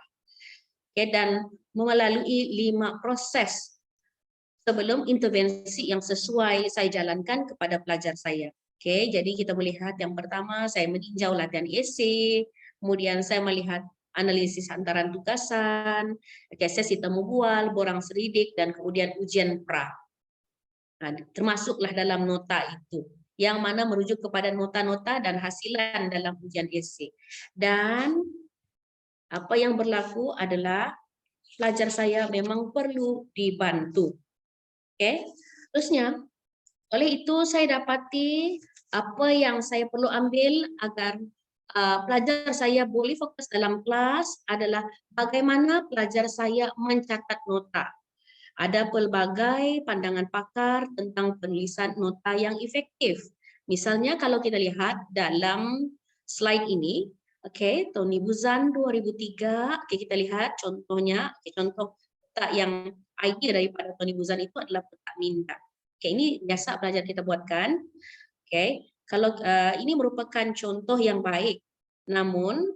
Oke, dan melalui 5 proses sebelum intervensi yang sesuai saya jalankan kepada pelajar saya. Oke, jadi kita melihat yang pertama saya meninjau latihan esei, kemudian saya melihat analisis hantaran tugasan, sesi temu bual, borang seridik, dan kemudian ujian pra. Nah, termasuklah dalam nota itu, yang mana merujuk kepada nota-nota dan hasilan dalam ujian esei. Dan apa yang berlaku adalah pelajar saya memang perlu dibantu. Oke, terusnya, oleh itu saya dapati apa yang saya perlu ambil agar pelajar saya boleh fokus dalam kelas adalah bagaimana pelajar saya mencatat nota. Ada pelbagai pandangan pakar tentang penulisan nota yang efektif. Misalnya kalau kita lihat dalam slide ini, oke, Tony Buzan 2003, oke, kita lihat contohnya, contoh peta yang idea daripada Tony Buzan itu adalah peta minda. Oke, ini biasa pelajar kita buatkan. Oke, kalau ini merupakan contoh yang baik, namun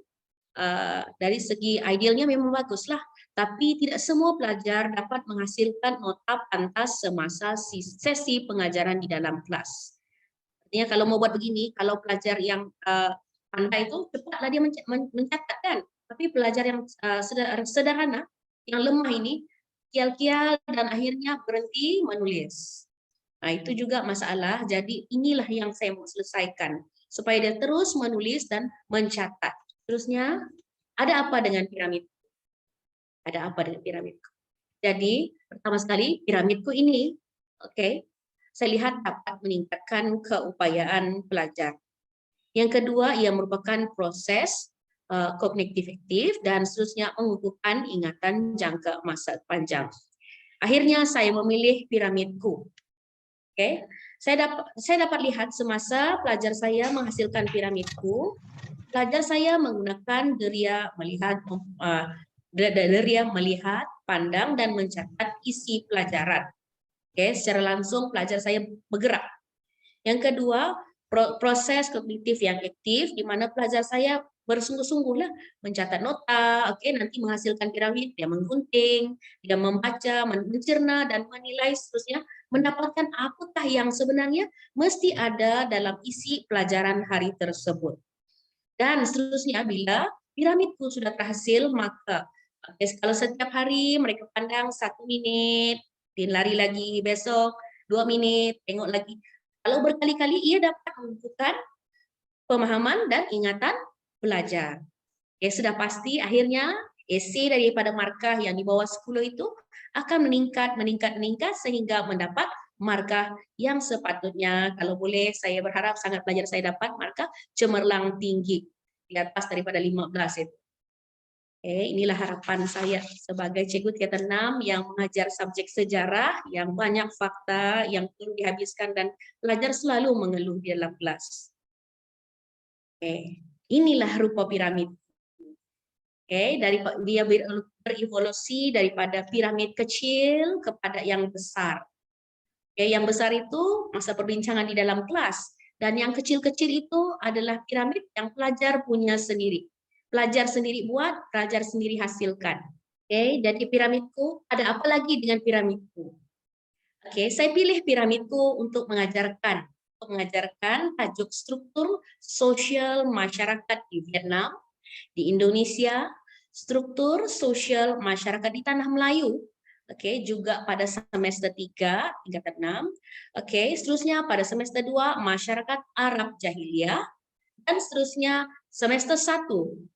dari segi idealnya memang baguslah. Tapi tidak semua pelajar dapat menghasilkan nota pantas semasa sesi pengajaran di dalam kelas. Artinya kalau mau buat begini, kalau pelajar yang pandai itu cepatlah dia mencatat kan. Tapi pelajar yang sederhana, yang lemah ini, kial-kial dan akhirnya berhenti menulis. Nah, itu juga masalah. Jadi inilah yang saya mau selesaikan supaya dia terus menulis dan mencatat. Terusnya, ada apa dengan piramid? Ada apa dengan piramidku? Jadi, pertama sekali piramidku ini, oke, saya lihat dapat meningkatkan keupayaan pelajar. Yang kedua, ia merupakan proses kognitif efektif dan seterusnya mengukuhkan ingatan jangka masa panjang. Akhirnya saya memilih piramidku. Oke, saya dapat lihat semasa pelajar saya menghasilkan piramidku, pelajar saya menggunakan deria melihat, pandang, dan mencatat isi pelajaran. Oke, secara langsung pelajar saya bergerak. Yang kedua, proses kognitif yang aktif, di mana pelajar saya bersungguh-sungguhlah mencatat nota, oke, nanti menghasilkan piramid, dia menggunting, dia membaca, mencerna, dan menilai seterusnya, mendapatkan apakah yang sebenarnya mesti ada dalam isi pelajaran hari tersebut. Dan seterusnya, bila piramidku sudah terhasil, maka kalau setiap hari mereka pandang 1 menit, dia lari lagi besok 2 menit, tengok lagi. Kalau berkali-kali ia dapat menunjukkan pemahaman dan ingatan belajar. Sudah pasti akhirnya esei daripada markah yang di bawah 10 itu akan meningkat sehingga mendapat markah yang sepatutnya. Kalau boleh saya berharap sangat pelajar saya dapat markah cemerlang tinggi di atas daripada 15 itu. Inilah harapan saya sebagai cikgu tingkatan 6 yang mengajar subjek sejarah yang banyak fakta yang perlu dihabiskan dan pelajar selalu mengeluh di dalam kelas. Inilah rupa piramid. Dia berevolusi daripada piramid kecil kepada yang besar. Yang besar itu masa perbincangan di dalam kelas, dan yang kecil-kecil itu adalah piramid yang pelajar punya sendiri. Pelajar sendiri buat, pelajar sendiri hasilkan. Jadi piramidku, ada apa lagi dengan piramidku? Saya pilih piramidku untuk mengajarkan tajuk struktur sosial masyarakat di Vietnam, di Indonesia, struktur sosial masyarakat di Tanah Melayu, juga pada semester 3, tingkatan 6, seterusnya pada semester 2, masyarakat Arab Jahiliyah, dan seterusnya semester 1,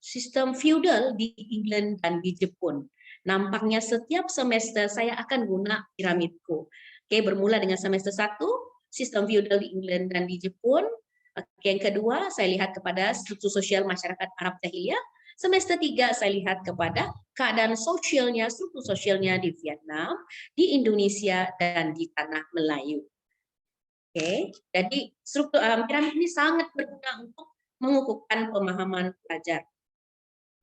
sistem feudal di England dan di Jepun. Nampaknya setiap semester saya akan guna piramidku. Bermula dengan semester 1, sistem feudal di England dan di Jepun. Yang kedua, saya lihat kepada struktur sosial masyarakat Arab Jahiliyah. Semester 3, saya lihat kepada keadaan sosialnya, struktur sosialnya di Vietnam, di Indonesia, dan di Tanah Melayu. Jadi struktur piramid ini sangat berguna untuk mengukuhkan pemahaman pelajar.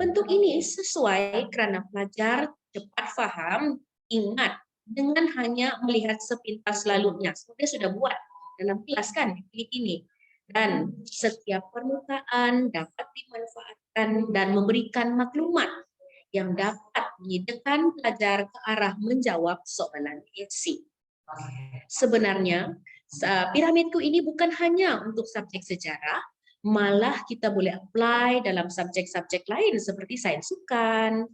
Bentuk ini sesuai karena pelajar cepat paham, ingat, dengan hanya melihat sepintas lalunya. Sebenarnya sudah buat dalam kelas kan, ini. Dan setiap permukaan dapat dimanfaatkan dan memberikan maklumat yang dapat menyediakan pelajar ke arah menjawab soalan isi. Sebenarnya, piramidku ini bukan hanya untuk subjek sejarah, malah kita boleh apply dalam subjek-subjek lain seperti sains sukan,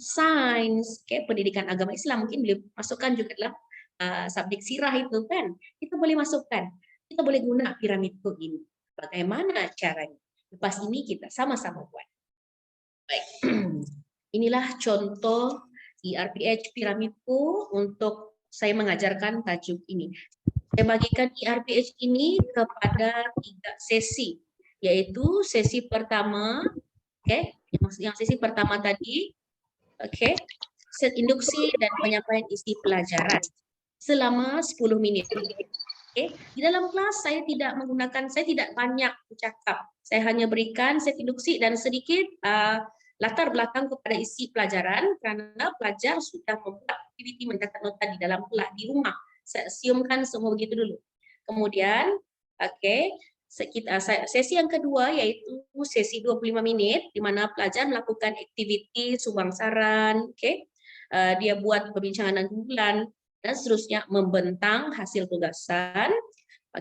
sains, pendidikan agama Islam, mungkin boleh masukkan juga dalam subjek sirah itu kan, kita boleh masukkan, kita boleh guna piramidku ini. Bagaimana caranya? Lepas ini kita sama-sama buat. Baik, inilah contoh IRPH piramidku untuk saya mengajarkan tajuk ini. Saya bagikan IRPH ini kepada 3 sesi, yaitu sesi pertama, yang sesi pertama tadi, set induksi dan penyampaian isi pelajaran selama 10 menit. Di dalam kelas saya tidak banyak bercakap, saya hanya berikan set induksi dan sedikit latar belakang kepada isi pelajaran karena pelajar sudah membuat aktiviti mencatat nota di dalam kelas di rumah. Saya assumekan semua begitu dulu. Kemudian, sesi yang kedua yaitu sesi 25 menit di mana pelajar melakukan aktiviti sumbang saran, dia buat perbincangan dan kumpulan dan seterusnya membentang hasil tugasan.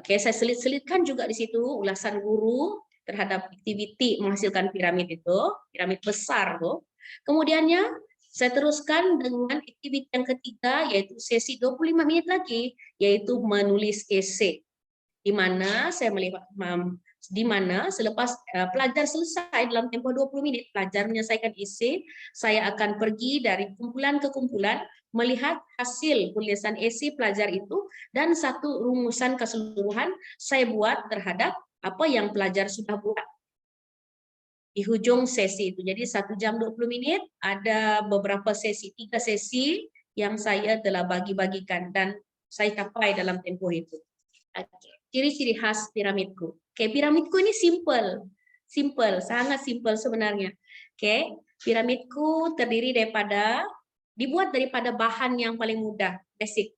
Saya selit-selitkan juga di situ ulasan guru terhadap aktiviti menghasilkan piramid itu, piramid besar tuh. Kemudiannya saya teruskan dengan aktiviti yang ketiga yaitu sesi 25 menit lagi yaitu menulis esai. Di mana selepas pelajar selesai dalam tempoh 20 menit pelajar menyelesaikan esai, saya akan pergi dari kumpulan ke kumpulan melihat hasil penulisan esai pelajar itu dan satu rumusan keseluruhan saya buat terhadap apa yang pelajar sudah buat di hujung sesi itu. Jadi 1 jam 20 menit ada beberapa sesi, 3 sesi yang saya telah bagi-bagikan dan saya capai dalam tempoh itu. Ciri-ciri khas piramidku. Piramidku ini simple, sangat simple sebenarnya. Piramidku dibuat daripada bahan yang paling mudah, basic,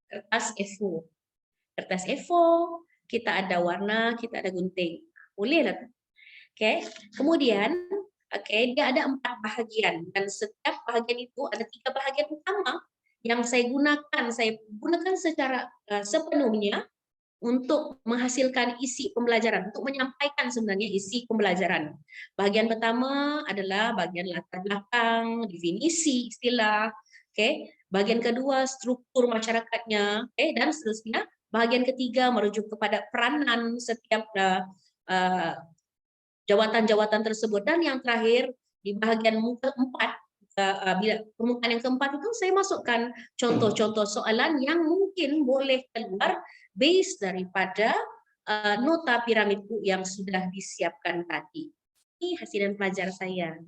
kertas A4. Kertas A4, kita ada warna, kita ada gunting. Boleh lah. Kemudian, dia ada 4 bahagian dan setiap bahagian itu ada 3 bahagian utama yang saya gunakan secara sepenuhnya untuk menghasilkan isi pembelajaran, untuk menyampaikan sebenarnya isi pembelajaran. Bagian pertama adalah bagian latar belakang, definisi istilah, bagian kedua struktur masyarakatnya, dan seterusnya. Bagian ketiga merujuk kepada peranan setiap jawatan-jawatan tersebut, dan yang terakhir di bagian keempat, permukaan yang keempat itu saya masukkan contoh-contoh soalan yang mungkin boleh keluar base daripada nota piramidku yang sudah disiapkan tadi. Ini hasil dan pelajar saya.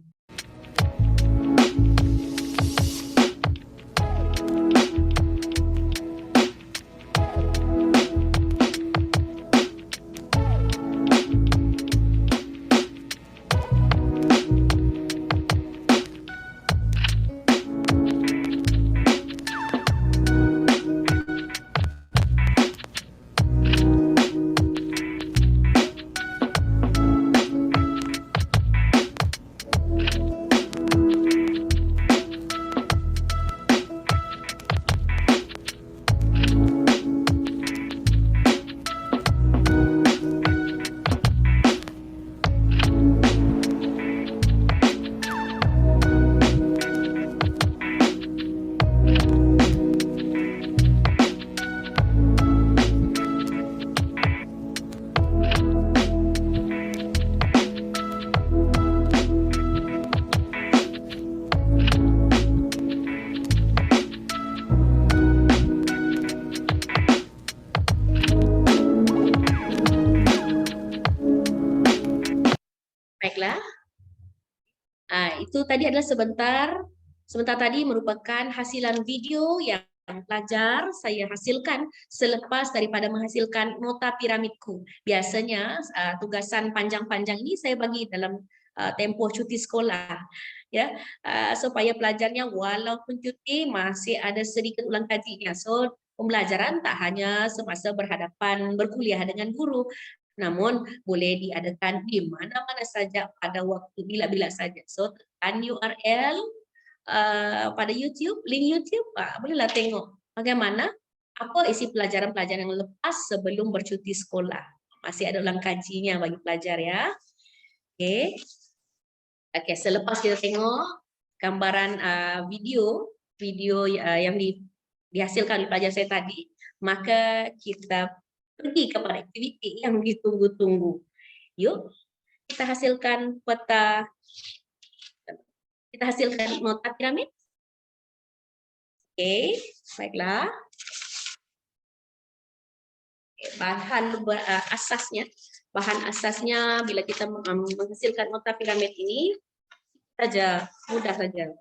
itu tadi adalah sebentar tadi merupakan hasilan video yang pelajar saya hasilkan selepas daripada menghasilkan nota piramidku. Biasanya tugasan panjang-panjang ini saya bagi dalam tempoh cuti sekolah, ya, supaya pelajarnya walaupun cuti masih ada sedikit ulang kajinya. So pembelajaran tak hanya semasa berhadapan berkuliah dengan guru, namun boleh diadakan di mana-mana saja pada waktu bila-bila saja. So tekan URL pada YouTube, link YouTube, bolehlah tengok bagaimana apa isi pelajaran-pelajaran yang lepas sebelum bercuti sekolah. Masih ada ulang kajinya bagi pelajar ya. Oke. Oke, selepas kita tengok gambaran video yang dihasilkan oleh pelajar saya tadi, maka kita pergi kepada aktiviti yang ditunggu-tunggu. Yuk, kita hasilkan peta. Kita hasilkan nota piramid. Oke, baiklah. Bahan asasnya bila kita menghasilkan nota piramid ini saja, mudah saja.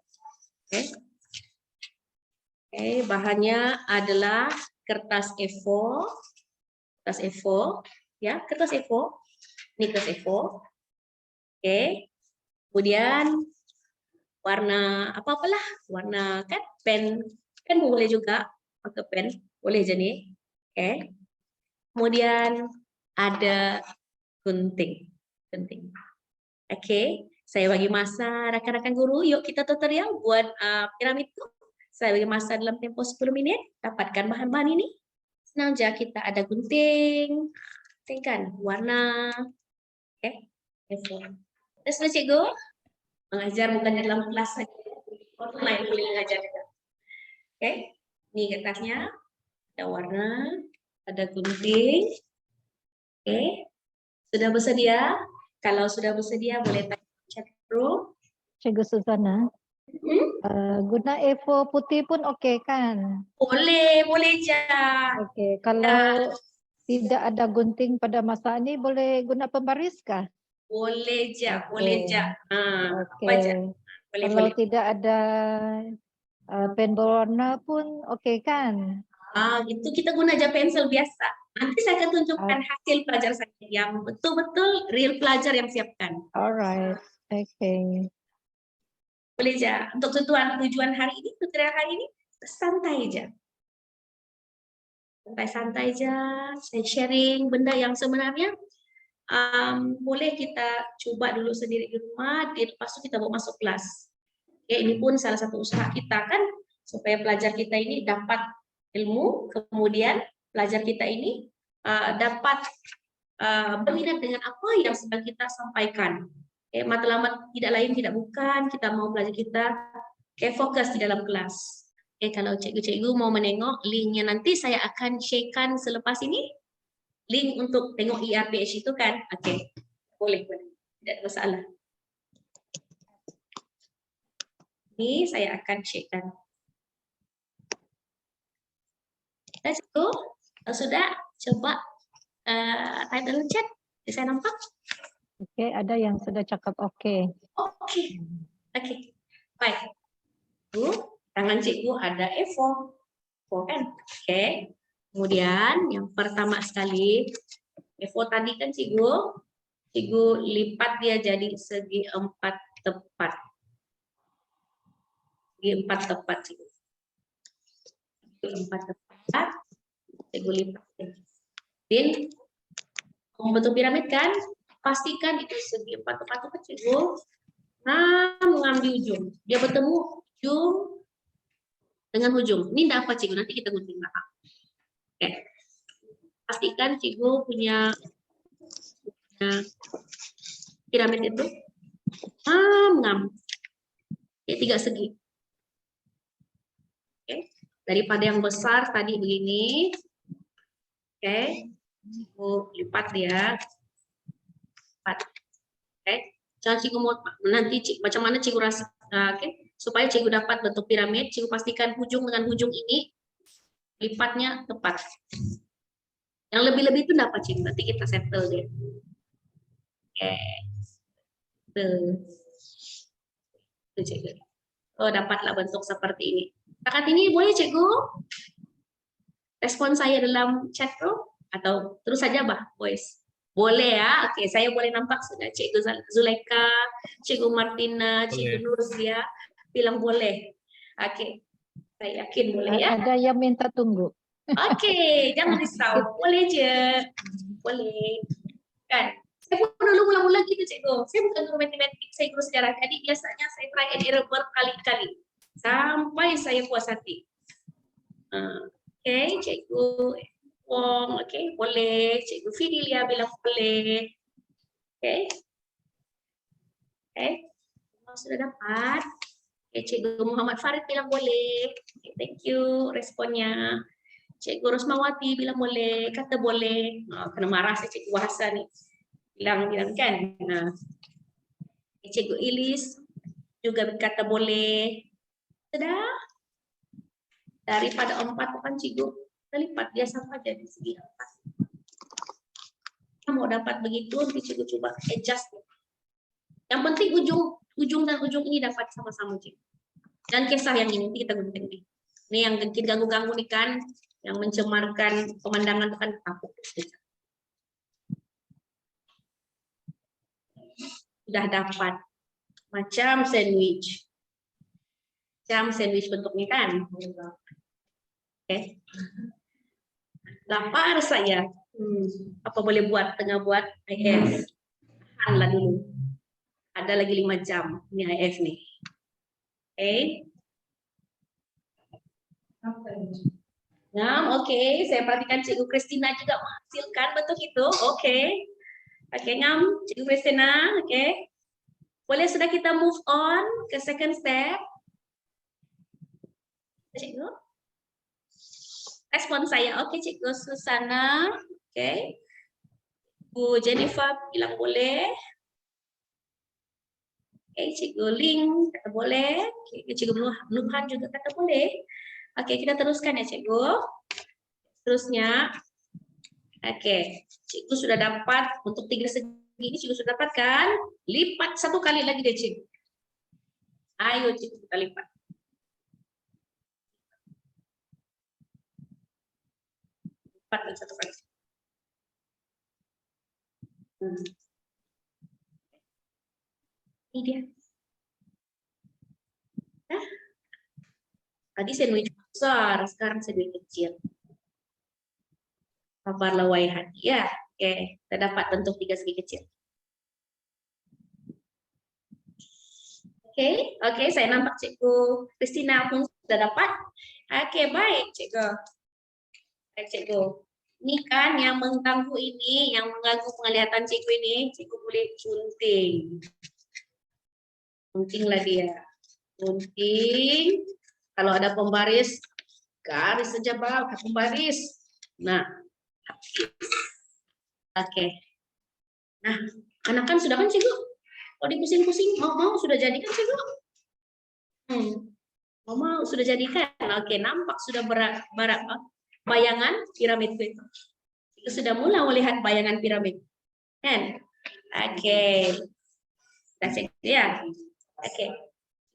Oke, bahannya adalah kertas A4, ya, kertas A4. Ini kertas A4. Oke, kemudian warna apalah, warna kan pen boleh juga, pakai pen boleh jadi. Oke. Kemudian ada gunting. Oke, saya bagi masa rekan-rekan guru, yuk kita tutorial buat piramid itu. Saya bagi masa dalam tempo 10 menit, dapatkan bahan-bahan ini. Senang aja, kita ada gunting, tingkan warna. Oke. Terus cikgu mengajar bukan dalam kelas saja, online boleh mengajar juga. Oke, ini kertasnya, ada warna, ada gunting. Oke, sudah bersedia? Kalau sudah bersedia boleh tanya chat room. Cikgu Susana, guna A4 putih pun okey kan? Boleh je. Okey, kalau tidak ada gunting pada masa ini boleh guna pembaris kah? Boleh je. Okey. Apa aja. Kalau tidak ada pen berwarna pun okey kan? Itu kita guna aja pensel biasa. Nanti saya akan tunjukkan hasil pelajar saya yang betul-betul real pelajar yang siapkan. Alright, okey. Boleh je. Untuk tujuan hari ini, tutorial hari ini, santai aja. Santai-santai aja, saya sharing benda yang sebenarnya boleh kita coba dulu sendiri di rumah, lepas itu kita bawa masuk kelas. Oke, ini pun salah satu usaha kita kan, supaya pelajar kita ini dapat ilmu, kemudian pelajar kita ini dapat berminat dengan apa yang sedang kita sampaikan. Matlamat tidak lain tidak bukan, kita mau pelajar kita fokus di dalam kelas. Kalau cikgu-cikgu mau menengok linknya nanti saya akan sharekan selepas ini. Link untuk tengok ERPH itu kan, boleh, tidak ada masalah. Ini saya akan sharekan. Cikgu, sudah coba type dalam chat, saya nampak. Okey, ada yang sudah cakap okey. Okey, baik. Tangan cikgu ada A4, kan? Oke. Kemudian yang pertama sekali, A4 tadi kan cikgu lipat dia jadi segi 4 tepat. Segi 4 tepat cikgu. Segi 4 tepat, cikgu lipat. Dan membentuk piramid kan, pastikan itu segi 4 tepat itu cikgu. Mengambil ujung. Dia bertemu ujung dengan ujung. Ini dapat cikgu, nanti kita gunting belakang. Oke. Pastikan cikgu punya piramid itu mengambil 3 segi. Oke. Daripada yang besar tadi begini. Oke. Lipat dia. Lipat. Oke. Jangan cikgu mau nanti macam mana cikgu rasa. Oke. Supaya cikgu dapat bentuk piramid, cikgu pastikan ujung dengan ujung ini lipatnya tepat. Yang lebih-lebih itu dapat cikgu, nanti kita settle dia. Oke. Tuh, Cikgu. Oh, dapatlah bentuk seperti ini. Kakak ini boleh Cikgu respon saya dalam chat room atau terus saja voice? Boleh ya? Oke, saya boleh nampak sudah Cikgu Zulaika, Cikgu Martina, Cikgu Nurzia bilang boleh. Oke, saya yakin boleh ya. Ada yang minta tunggu. Oke, jangan risau, boleh aja, boleh. Kan? Saya pun dulu mula-mula gitu Cikgu. Saya bukan guru matematik, saya guru sejarah. Jadi biasanya saya try and error berkali-kali sampai saya puas hati. Oke, Cikgu Wong, oke, boleh. Cikgu Fidelia bilang boleh. Oke. Sudah dapat. Oke, Cikgu Muhammad Farid bilang boleh. Okay, thank you responnya. Cikgu Rosmawati bilang boleh, kata boleh. Kena marah saya Cikgu Bahasa nih. Bilang kan. Nah. Cikgu Ilis juga kata boleh. Sudah. Daripada 4 kan Cikgu lipat dia sama aja di segi 4. Mau dapat begitu nanti Cikgu coba adjust. Yang penting ujung dan ujung ini dapat sama-sama Cikgu. Dan kisah yang ini kita gunakan ini. Ini yang bikin ganggu-ganggu nih kan, yang mencemarkan pemandangan kan kapuk. Sudah dapat macam sandwich. Macam sandwich bentuknya kan. Oke. Lapar saya. Apa boleh buat? Tengah buat IF. Tahanlah dulu. Ada lagi 5 jam. Ini IF nih. Oke. Nah, oke. Saya perhatikan Cikgu Christina juga menghasilkan bentuk itu. Oke. Oke, ngam. Cikgu Christina. Oke. Boleh sudah kita move on ke second step. Cikgu. Respon saya. Oke, Cikgu Susana. Oke. Bu Jennifer bilang boleh. Oke, Cikgu Ling kata boleh. Oke, Cikgu Nubhan juga kata boleh. Oke, kita teruskan ya, Cikgu. Terusnya. Oke, Cikgu sudah dapat untuk 3 segi ini Cikgu sudah dapat kan? Lipat 1 kali lagi deh, Cikgu. Ayo, Cikgu kita lipat. Lipat 1 kali. Ini dia. Tadi sandwich besar, sekarang sandwich kecil. Kabar lawai hadiah. Oke, kita dapat bentuk 3 segi kecil. Oke, saya nampak Cikgu Christina pun sudah dapat. Oke, baik Cikgu. Baik Cikgu. Ini kan yang mengganggu ini, yang mengganggu penglihatan Cikgu ini, Cikgu boleh gunting. Guntinglah dia. Gunting. Kalau ada pembaris, garis saja bawah pembaris. Nah, oke. Nah, anak-anak sudah kan Cikgu? Kalau dipusing-pusing, mau sudah jadi kan Cikgu? Mau sudah jadi kan? Oke, nampak sudah bayangan piramid itu. Itu sudah mulai melihat bayangan piramid. Kan? Oke. Kita cek ya. Oke.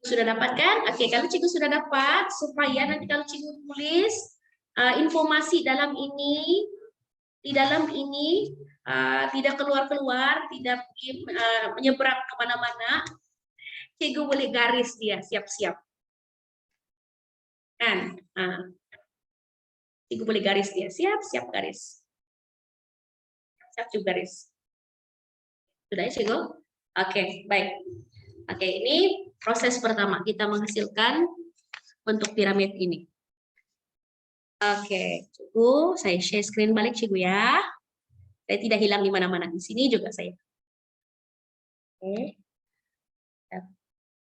Sudah dapat kan? Oke, kalau Cikgu sudah dapat, supaya nanti kalau Cikgu tulis informasi dalam ini, di dalam ini tidak keluar-keluar, tidak menyeberang kemana-mana, Cikgu boleh garis dia, siap-siap. Kan? Cikgu boleh garis dia, siap-siap garis. Siap garis. Sudah ya Cikgu? Oke, baik. Oke, ini proses pertama, kita menghasilkan bentuk piramid ini. Oke, Cikgu, saya share screen balik Cikgu ya. Saya tidak hilang di mana-mana. Di sini juga saya. Oke.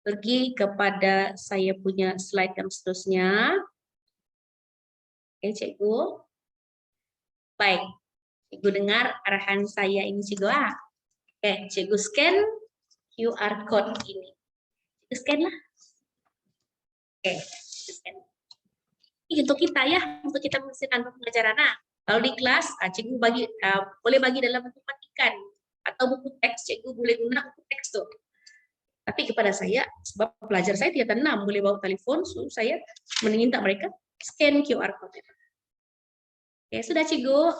Pergi kepada saya punya slide yang seterusnya. Oke, Cikgu. Baik. Cikgu dengar arahan saya ini, Cikgu. Oke, Cikgu scan QR code ini. Cikgu scan lah. Oke, Cikgu scan. Ini untuk kita ya, untuk kita menghasilkan pembelajaran. Nah, kalau di kelas, Cikgu boleh bagi dalam bentuk petikan atau buku teks. Cikgu boleh guna buku teks tuh. Tapi kepada saya, sebab pelajar saya tidak tenang boleh bawa telepon, so saya meminta mereka scan QR code. Oke, sudah Cikgu.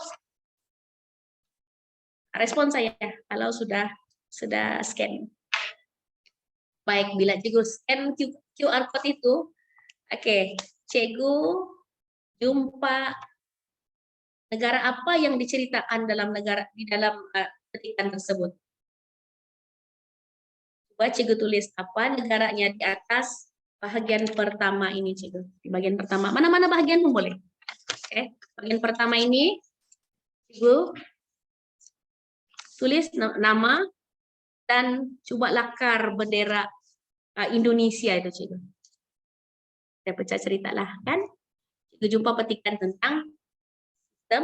Respon saya kalau sudah scan. Baik, bila Cikgu scan QR code itu, oke, Cikgu jumpa negara apa yang diceritakan di dalam petikan tersebut. Coba Cikgu tulis apa negaranya di atas bagian pertama ini, Cikgu. Di bagian pertama, mana-mana bagian pun boleh. Oke, bagian pertama ini, Cikgu tulis nama dan coba lakar bendera Indonesia itu, Cikgu. Saya baca ceritalah, kan? Cikgu jumpa petikan tentang sistem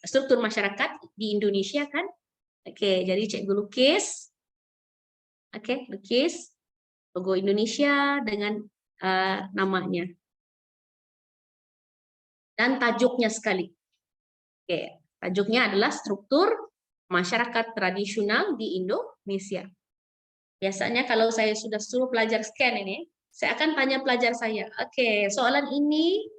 struktur masyarakat di Indonesia, kan? Oke, jadi Cikgu lukis. Oke, lukis logo Indonesia dengan namanya. Dan tajuknya sekali. Oke, tajuknya adalah struktur masyarakat tradisional di Indonesia. Biasanya kalau saya sudah suruh pelajar scan ini, saya akan tanya pelajar saya, oke, soalan ini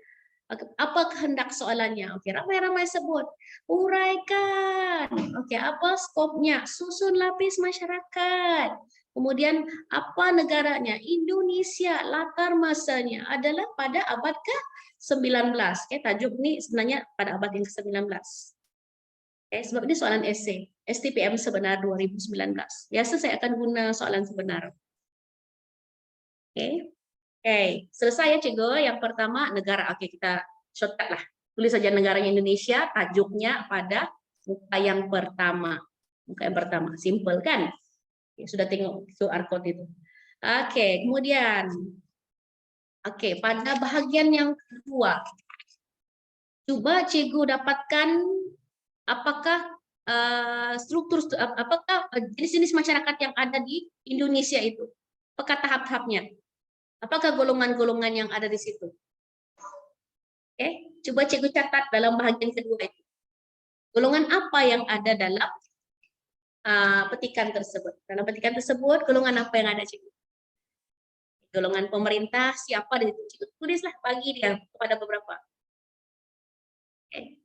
apa kehendak soalannya? Oke, ramai-ramai sebut. Uraikan. Oke, apa skopnya? Susun lapis masyarakat. Kemudian apa negaranya? Indonesia. Latar masanya adalah pada abad ke-19. Oke, tajuk ini sebenarnya pada abad yang ke-19. Oke, sebab ini soalan esai. STPM sebenar 2019. Biasa saya akan guna soalan sebenar. Oke. Oke, selesai ya Cikgu. Yang pertama negara. Oke, kita shortcut lah. Tulis saja negaranya Indonesia, tajuknya pada muka yang pertama. Muka yang pertama, simple kan? Oke, sudah tengok QR code itu. Oke, kemudian pada bahagian yang kedua. Coba Cikgu dapatkan apakah apakah jenis-jenis masyarakat yang ada di Indonesia itu? Apakah tahap-tahapnya? Apakah golongan-golongan yang ada di situ? Oke, coba Cikgu catat dalam bahagian kedua itu. Golongan apa yang ada dalam petikan tersebut? Dalam petikan tersebut, golongan apa yang ada, Cikgu? Golongan pemerintah, siapa di situ? Cikgu tulislah, bagi dia kepada beberapa. Oke.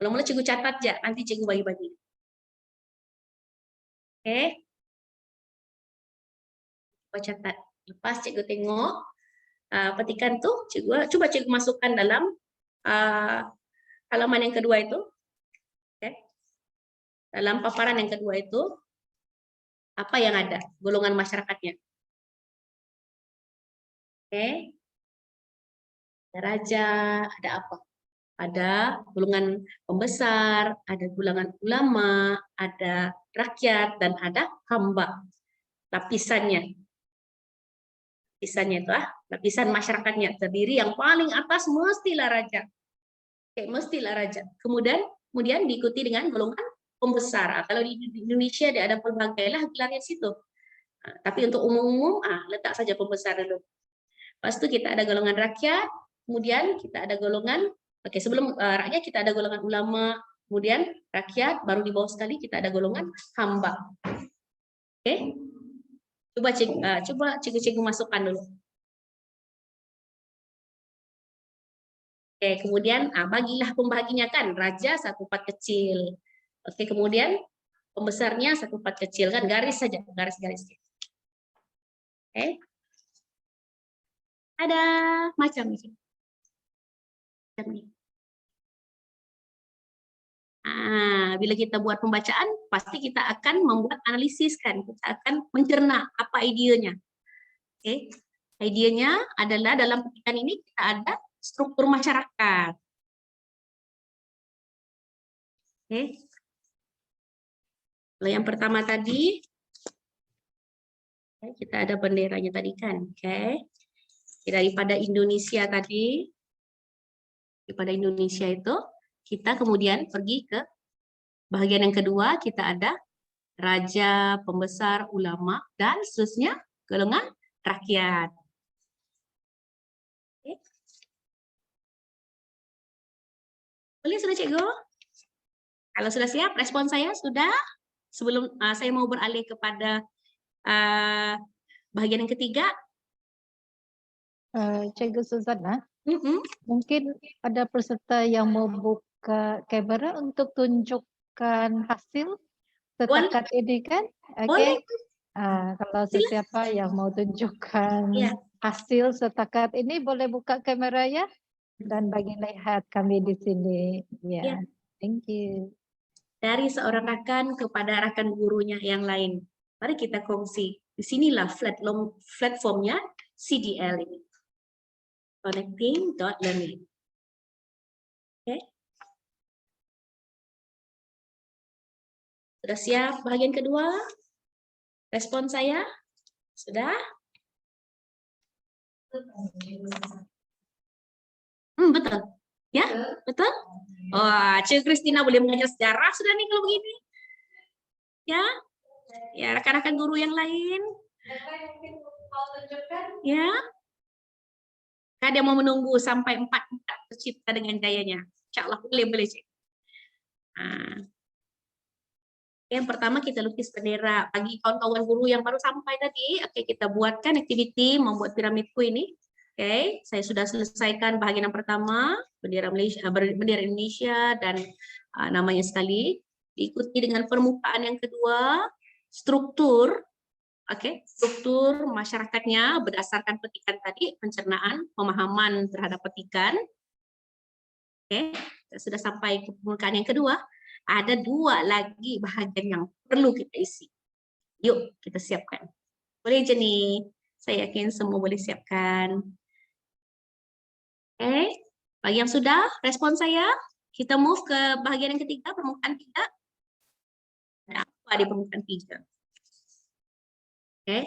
Mula-mula Cikgu catat ya, nanti Cikgu bagi-bagi. Oke. Coba catat. Lepas Cikgu tengok petikan tuh, coba Cikgu masukkan dalam halaman yang kedua itu. Okay. Dalam paparan yang kedua itu, apa yang ada? Golongan masyarakatnya. Oke. Ada raja, ada apa? Ada golongan pembesar, ada golongan ulama, ada rakyat, dan ada hamba. Lapisannya. Lapisannya itu lapisan masyarakatnya terdiri yang paling atas mestilah raja. Oke, mestilah raja. Kemudian diikuti dengan golongan pembesar. Kalau di Indonesia ada pelbagai lah gelarnya situ. Tapi untuk umum-umum letak saja pembesar dulu. Lepas itu kita ada golongan rakyat, kemudian kita ada golongan sebelum rakyat kita ada golongan ulama, kemudian rakyat, baru di bawah sekali kita ada golongan hamba. Oke. Coba Cikgu masukkan dulu. Oke, kemudian bagilah pembaginya kan, raja 1/4 kecil. Oke, kemudian pembesarnya 1/4 kecil kan, garis saja, garis-garis. Oke. Ada macam ini. Bila kita buat pembacaan, pasti kita akan membuat analisis kan, kita akan mencerna apa idenya. Oke, idenya adalah dalam petikan ini kita ada struktur masyarakat. Oke, kalau yang pertama tadi, kita ada benderanya tadi kan, oke. Daripada Indonesia tadi, daripada Indonesia itu, kita kemudian pergi ke bagian yang kedua, kita ada raja, pembesar, ulama, dan seterusnya golongan rakyat. Oke. Boleh sudah Cikgu? Kalau sudah siap, respon saya sudah. Sebelum saya mau beralih kepada Bahagian yang ketiga. Cikgu Suzana, Mm-mm. mungkin ada peserta yang mau buka kamera untuk tunjukkan hasil setakat ini kan? Boleh. Oke. Kalau sesiapa yang mau tunjukkan Ya. hasil setakat ini boleh buka kamera ya dan bagi lihat kami di sini. Ya, Ya. thank you. Dari seorang rekan kepada rekan gurunya yang lain. Mari kita kongsi. Disinilah platformnya CDL ini. Connecting.learning. Oke. Sudah siap bagian kedua? Respon saya? Sudah? Betul. Ya, betul? Wah, Cik Kristina boleh mengajar sejarah sudah nih kalau begini. Ya, ya rekan-rekan guru yang lain. Ya, ada mau menunggu sampai 4 tercipta dengan gayanya. Insya Allah boleh Cik. Yang pertama kita lukis bendera. Bagi kawan-kawan guru yang baru sampai tadi, oke, kita buatkan activity membuat piramidku ini. Oke, saya sudah selesaikan bagian yang pertama, bendera Malaysia, bendera Indonesia dan namanya sekali. Diikuti dengan permukaan yang kedua, struktur. Oke, struktur masyarakatnya berdasarkan petikan tadi, pencernaan, pemahaman terhadap petikan. Oke, sudah sampai ke permukaan yang kedua. Ada 2 lagi bahagian yang perlu kita isi. Yuk, kita siapkan. Boleh je nih? Saya yakin semua boleh siapkan. Oke, bagi yang sudah, respon saya. Kita move ke bahagian yang ketiga, permukaan 3. Ada apa di permukaan 3? Oke,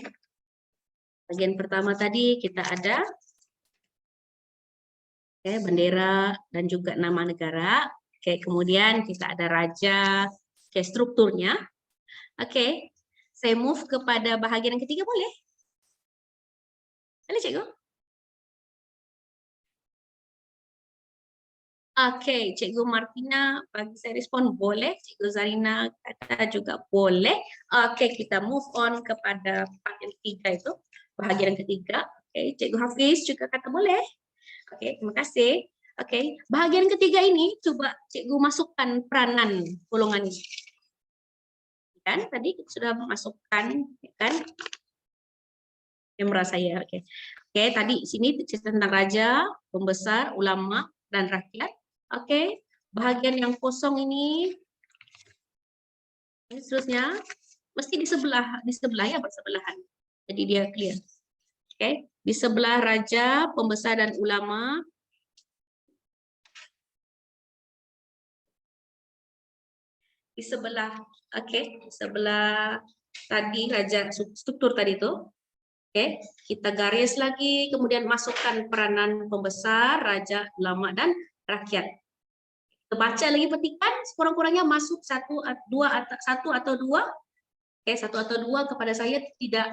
bagian pertama tadi kita ada bendera dan juga nama negara. Oke, kemudian kita ada raja. Oke, strukturnya. Oke, saya move kepada bahagian yang ketiga, boleh? Boleh, Cikgu? Oke, Cikgu Martina bagi saya respon boleh. Cikgu Zarina kata juga boleh. Oke, kita move on kepada bahagian ketiga itu. Bahagian ketiga. Oke, Cikgu Hafiz juga kata boleh. Oke, terima kasih. Oke, bahagian ketiga ini coba Cikgu masukkan peranan golongan ini. Kan tadi kita sudah masukkan, kan? Yang merasa ya, oke. Oke, tadi sini cerita tentang raja, pembesar, ulama, dan rakyat. Oke, bahagian yang kosong ini seterusnya mesti di sebelah ya, bersebelahan. Jadi dia clear. Oke, di sebelah raja, pembesar, dan ulama. Di sebelah, oke, sebelah tadi raja struktur tadi itu. Oke, kita garis lagi, kemudian masukkan peranan pembesar, raja, ulama, dan rakyat. Kita baca lagi petikan, sekurang-kurangnya masuk 1 atau 2. Oke, 1 atau 2 kepada saya tidak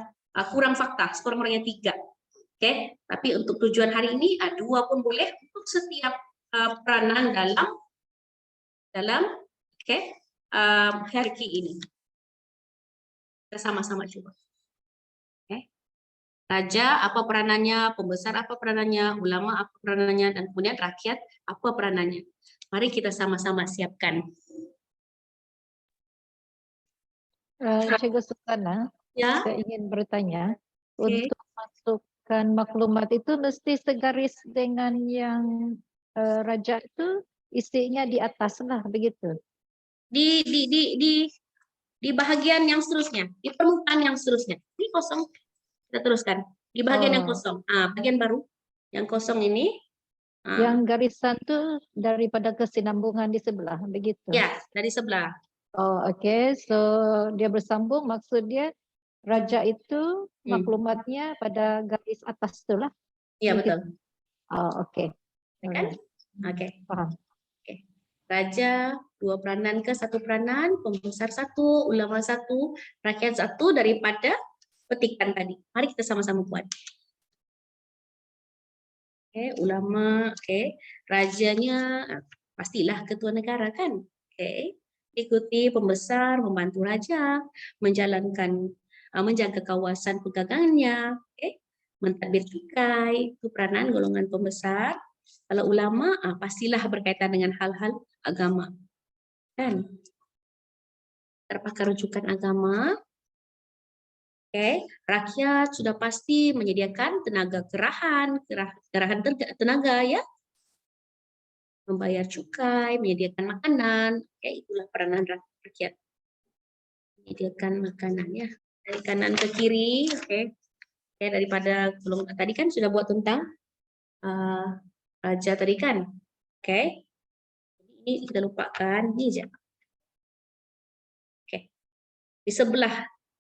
kurang fakta, sekurang-kurangnya 3. Oke, tapi untuk tujuan hari ini 2 pun boleh untuk setiap peranan dalam hierarki ini. Kita sama-sama coba. Oke. Raja apa peranannya, pembesar apa peranannya, ulama apa peranannya, dan kemudian rakyat apa peranannya. Mari kita sama-sama siapkan. Cikgu Suzana, Ya. saya ingin bertanya, untuk masukkan maklumat itu mesti segaris dengan yang raja itu isinya di atas lah, begitu? Di bahagian yang seterusnya, di permukaan yang seterusnya. Ini kosong, kita teruskan. Di bagian yang kosong, bagian baru, yang kosong ini. Yang garisan tuh daripada kesinambungan di sebelah, begitu? Ya, dari sebelah. Oh, oke. So, dia bersambung, maksud dia raja itu maklumatnya pada garis atas itulah. Iya, betul. Oh, oke. Kan? Oke. Paham. Oke. Raja 2 peranan ke 1 peranan, pembesar 1, ulama 1, rakyat 1 daripada petikan tadi. Mari kita sama-sama buat. Oke, ulama, oke. Rajanya pastilah ketua negara kan? Oke. Ikuti pembesar, membantu raja, menjalankan menjaga kawasan pegangannya, mentadbir cukai, itu peranan golongan pembesar. Kalau ulama, pastilah berkaitan dengan hal-hal agama. Kan? Terpakai rujukan agama. Rakyat sudah pasti menyediakan tenaga kerahan tenaga ya. Membayar cukai, menyediakan makanan, itulah peranan rakyat. Menyediakan makanan ya. Dari kanan ke kiri, daripada golongan tadi kan sudah buat tentang raja tadi kan. Ini kita lupakan, ini aja. Di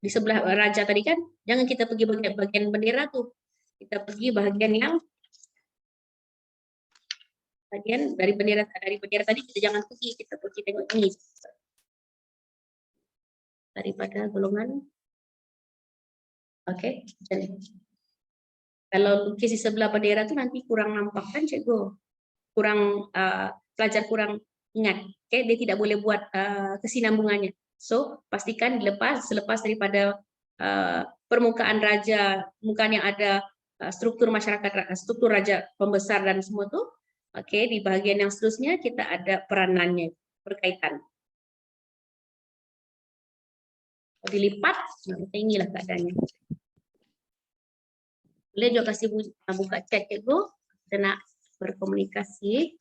sebelah raja tadi kan, jangan kita pergi bagian bendera tuh. Kita pergi bagian yang dari bendera tadi kita jangan pergi, kita pergi tengok ini. Daripada golongan. Kalau lukis di sebelah bendera tuh nanti kurang nampak kan cikgu. Pelajar kurang ingat. Dia tidak boleh buat kesinambungannya. So, pastikan selepas daripada permukaan raja, permukaan yang ada struktur masyarakat, struktur raja pembesar dan semua tuh, di bagian yang seterusnya kita ada peranannya berkaitan. Dilipat, inilah keadaannya. Boleh juga kasih buka chat cikgu, kita nak berkomunikasi.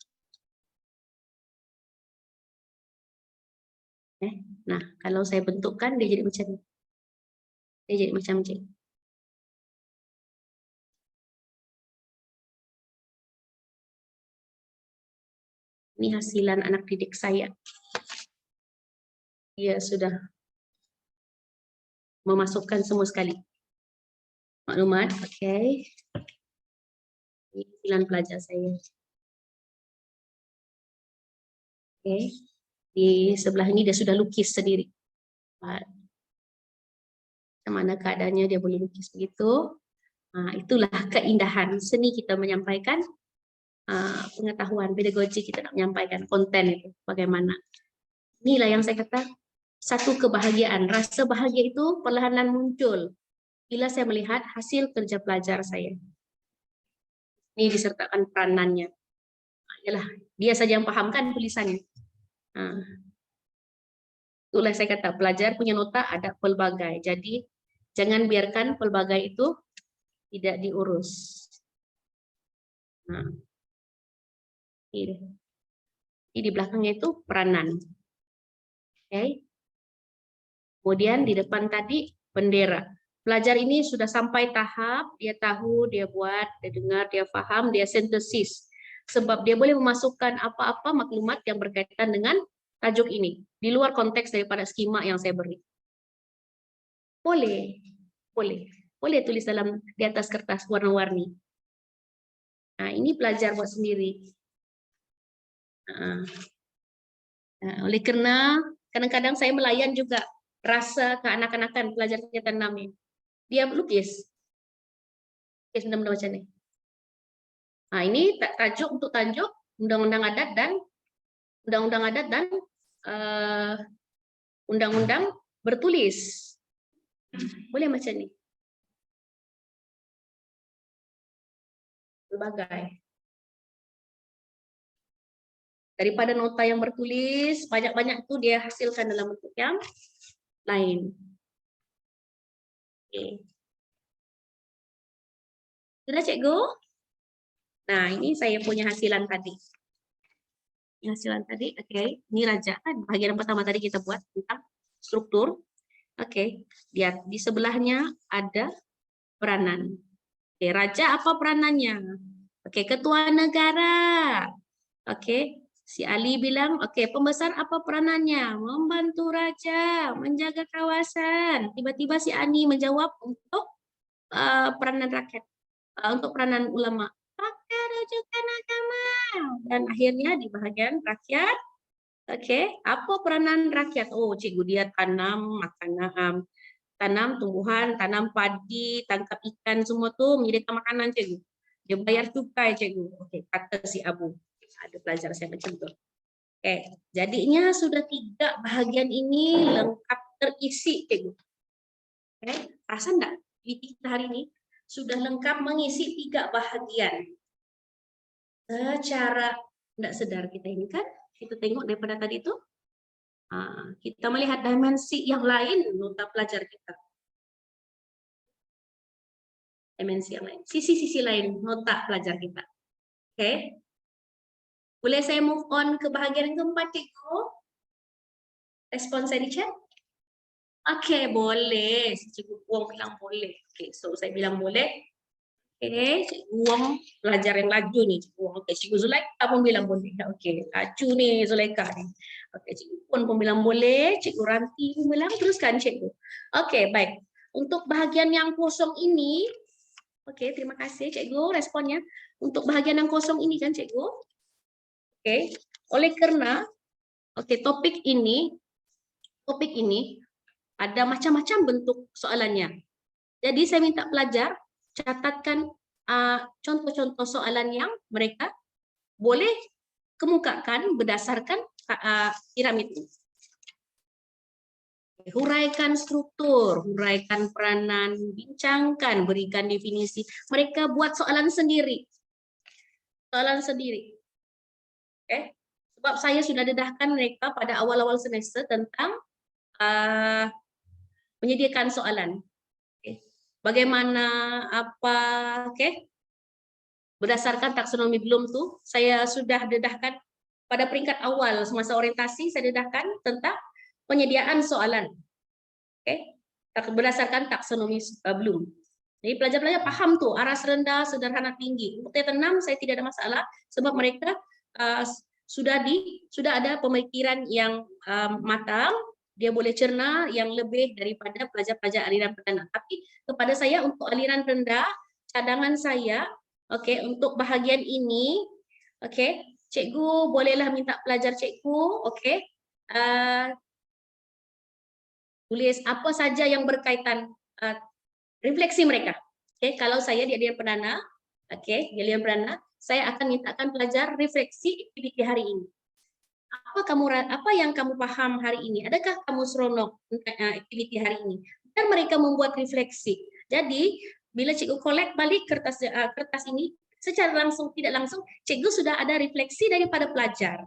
Nah, kalau saya bentukkan dia jadi macam ni. Dia jadi macam ni. Ini hasilan anak didik saya. Dia sudah memasukkan semua sekali maklumat. Ini hasilan pelajar saya. Di sebelah ini dia sudah lukis sendiri. Bagaimana keadaannya dia boleh lukis begitu. Itulah keindahan seni kita menyampaikan pengetahuan, pedagogi kita nak menyampaikan konten itu bagaimana. Inilah yang saya kata satu kebahagiaan. Rasa bahagia itu perlahan-lahan muncul bila saya melihat hasil kerja pelajar saya. Ini disertakan peranannya. Yalah, dia saja yang pahamkan tulisannya. Itulah saya kata pelajar punya nota ada pelbagai. Jadi jangan biarkan pelbagai itu tidak diurus. Ini di belakangnya itu peranan. Kemudian di depan tadi bendera. Pelajar ini sudah sampai tahap dia tahu, dia buat, dia dengar, dia paham, dia sintesis. Sebab dia boleh memasukkan apa-apa maklumat yang berkaitan dengan tajuk ini di luar konteks daripada skema yang saya beri. Boleh tulis di atas kertas warna-warni. Ini pelajar buat sendiri. Oleh kerana kadang-kadang saya melayan juga rasa keanak-anakan pelajar kegiatan NAM. Dia lukis. Benda-benda macam ni. Ini tajuk untuk tajuk undang-undang adat dan undang-undang bertulis. Boleh macam ni. Berbagai. Daripada nota yang bertulis, banyak-banyak itu dia hasilkan dalam bentuk yang lain. Sudah cikgu? Nah, ini saya punya hasilan tadi. Ini raja kan. Bahagian pertama tadi kita buat tentang struktur. Lihat di sebelahnya ada peranan. Raja apa peranannya? Ketua negara. Si Ali bilang, pembesar apa peranannya? Membantu raja, menjaga kawasan. Tiba-tiba si Ani menjawab untuk peranan rakyat, untuk peranan ulama. Pakai rujukan agama. Dan akhirnya di bahagian rakyat, apa peranan rakyat? Oh, cikgu dia tanam makanan, tanam tumbuhan, tanam padi, tangkap ikan, semua tuh menyediakan makanan cikgu. Dia bayar cukai cikgu. Kata si Abu. Ada pelajar saya macam tu. Jadinya sudah 3 bahagian ini lengkap terisi cikgu. Perasaan enggak? Kita hari ini sudah lengkap mengisi 3 bahagian. Secara tidak sadar kita ini kan, kita tengok daripada tadi itu, kita melihat dimensi yang lain nota pelajar kita. Dimensi yang lain, sisi-sisi lain nota pelajar kita. Oke. Boleh saya move on ke bahagian yang keempat, Cikgu? Respon saya di chat? Oke, boleh. Cikgu Wong bilang boleh. Oke, so saya bilang boleh. Oke, Cikgu Wong pelajar yang laju nih, Cikgu Wong. Oke, Cikgu Zulaika pun bilang boleh. Oke, laju nih Zulaika nih. Oke, Cikgu pun bilang boleh. Cikgu Ranti pun bilang teruskan, Cikgu. Oke, baik. Untuk bahagian yang kosong ini, oke, terima kasih Cikgu responnya. Untuk bahagian yang kosong ini kan, Cikgu. Oke, oleh karena topik ini ada macam-macam bentuk soalannya. Jadi saya minta pelajar catatkan contoh-contoh soalan yang mereka boleh kemukakan berdasarkan piramid ini. Huraikan struktur, huraikan peranan, bincangkan, berikan definisi. Mereka buat soalan sendiri. Soalan sendiri. Oke. Sebab saya sudah dedahkan mereka pada awal-awal semester tentang menyediakan soalan. Bagaimana apa, berdasarkan taksonomi Bloom tuh saya sudah dedahkan pada peringkat awal semasa orientasi, saya dedahkan tentang penyediaan soalan, berdasarkan taksonomi Bloom. Jadi pelajar-pelajar paham tuh aras rendah, sederhana, tinggi. Untuk tingkat 6 saya tidak ada masalah sebab mereka sudah ada pemikiran yang matang. Dia boleh cerna yang lebih daripada pelajar-pelajar aliran perdana. Tapi kepada saya untuk aliran rendah, cadangan saya, untuk bahagian ini, Cikgu bolehlah minta pelajar Cikgu, tulis apa saja yang berkaitan refleksi mereka. Kalau saya di aliran perdana, di aliran perdana, saya akan mintakan pelajar refleksi aktiviti hari ini. Apa yang kamu paham hari ini? Adakah kamu seronok tentang aktiviti hari ini? Dan mereka membuat refleksi. Jadi bila Cikgu collect balik kertas ini, secara langsung tidak langsung, Cikgu sudah ada refleksi daripada pelajar.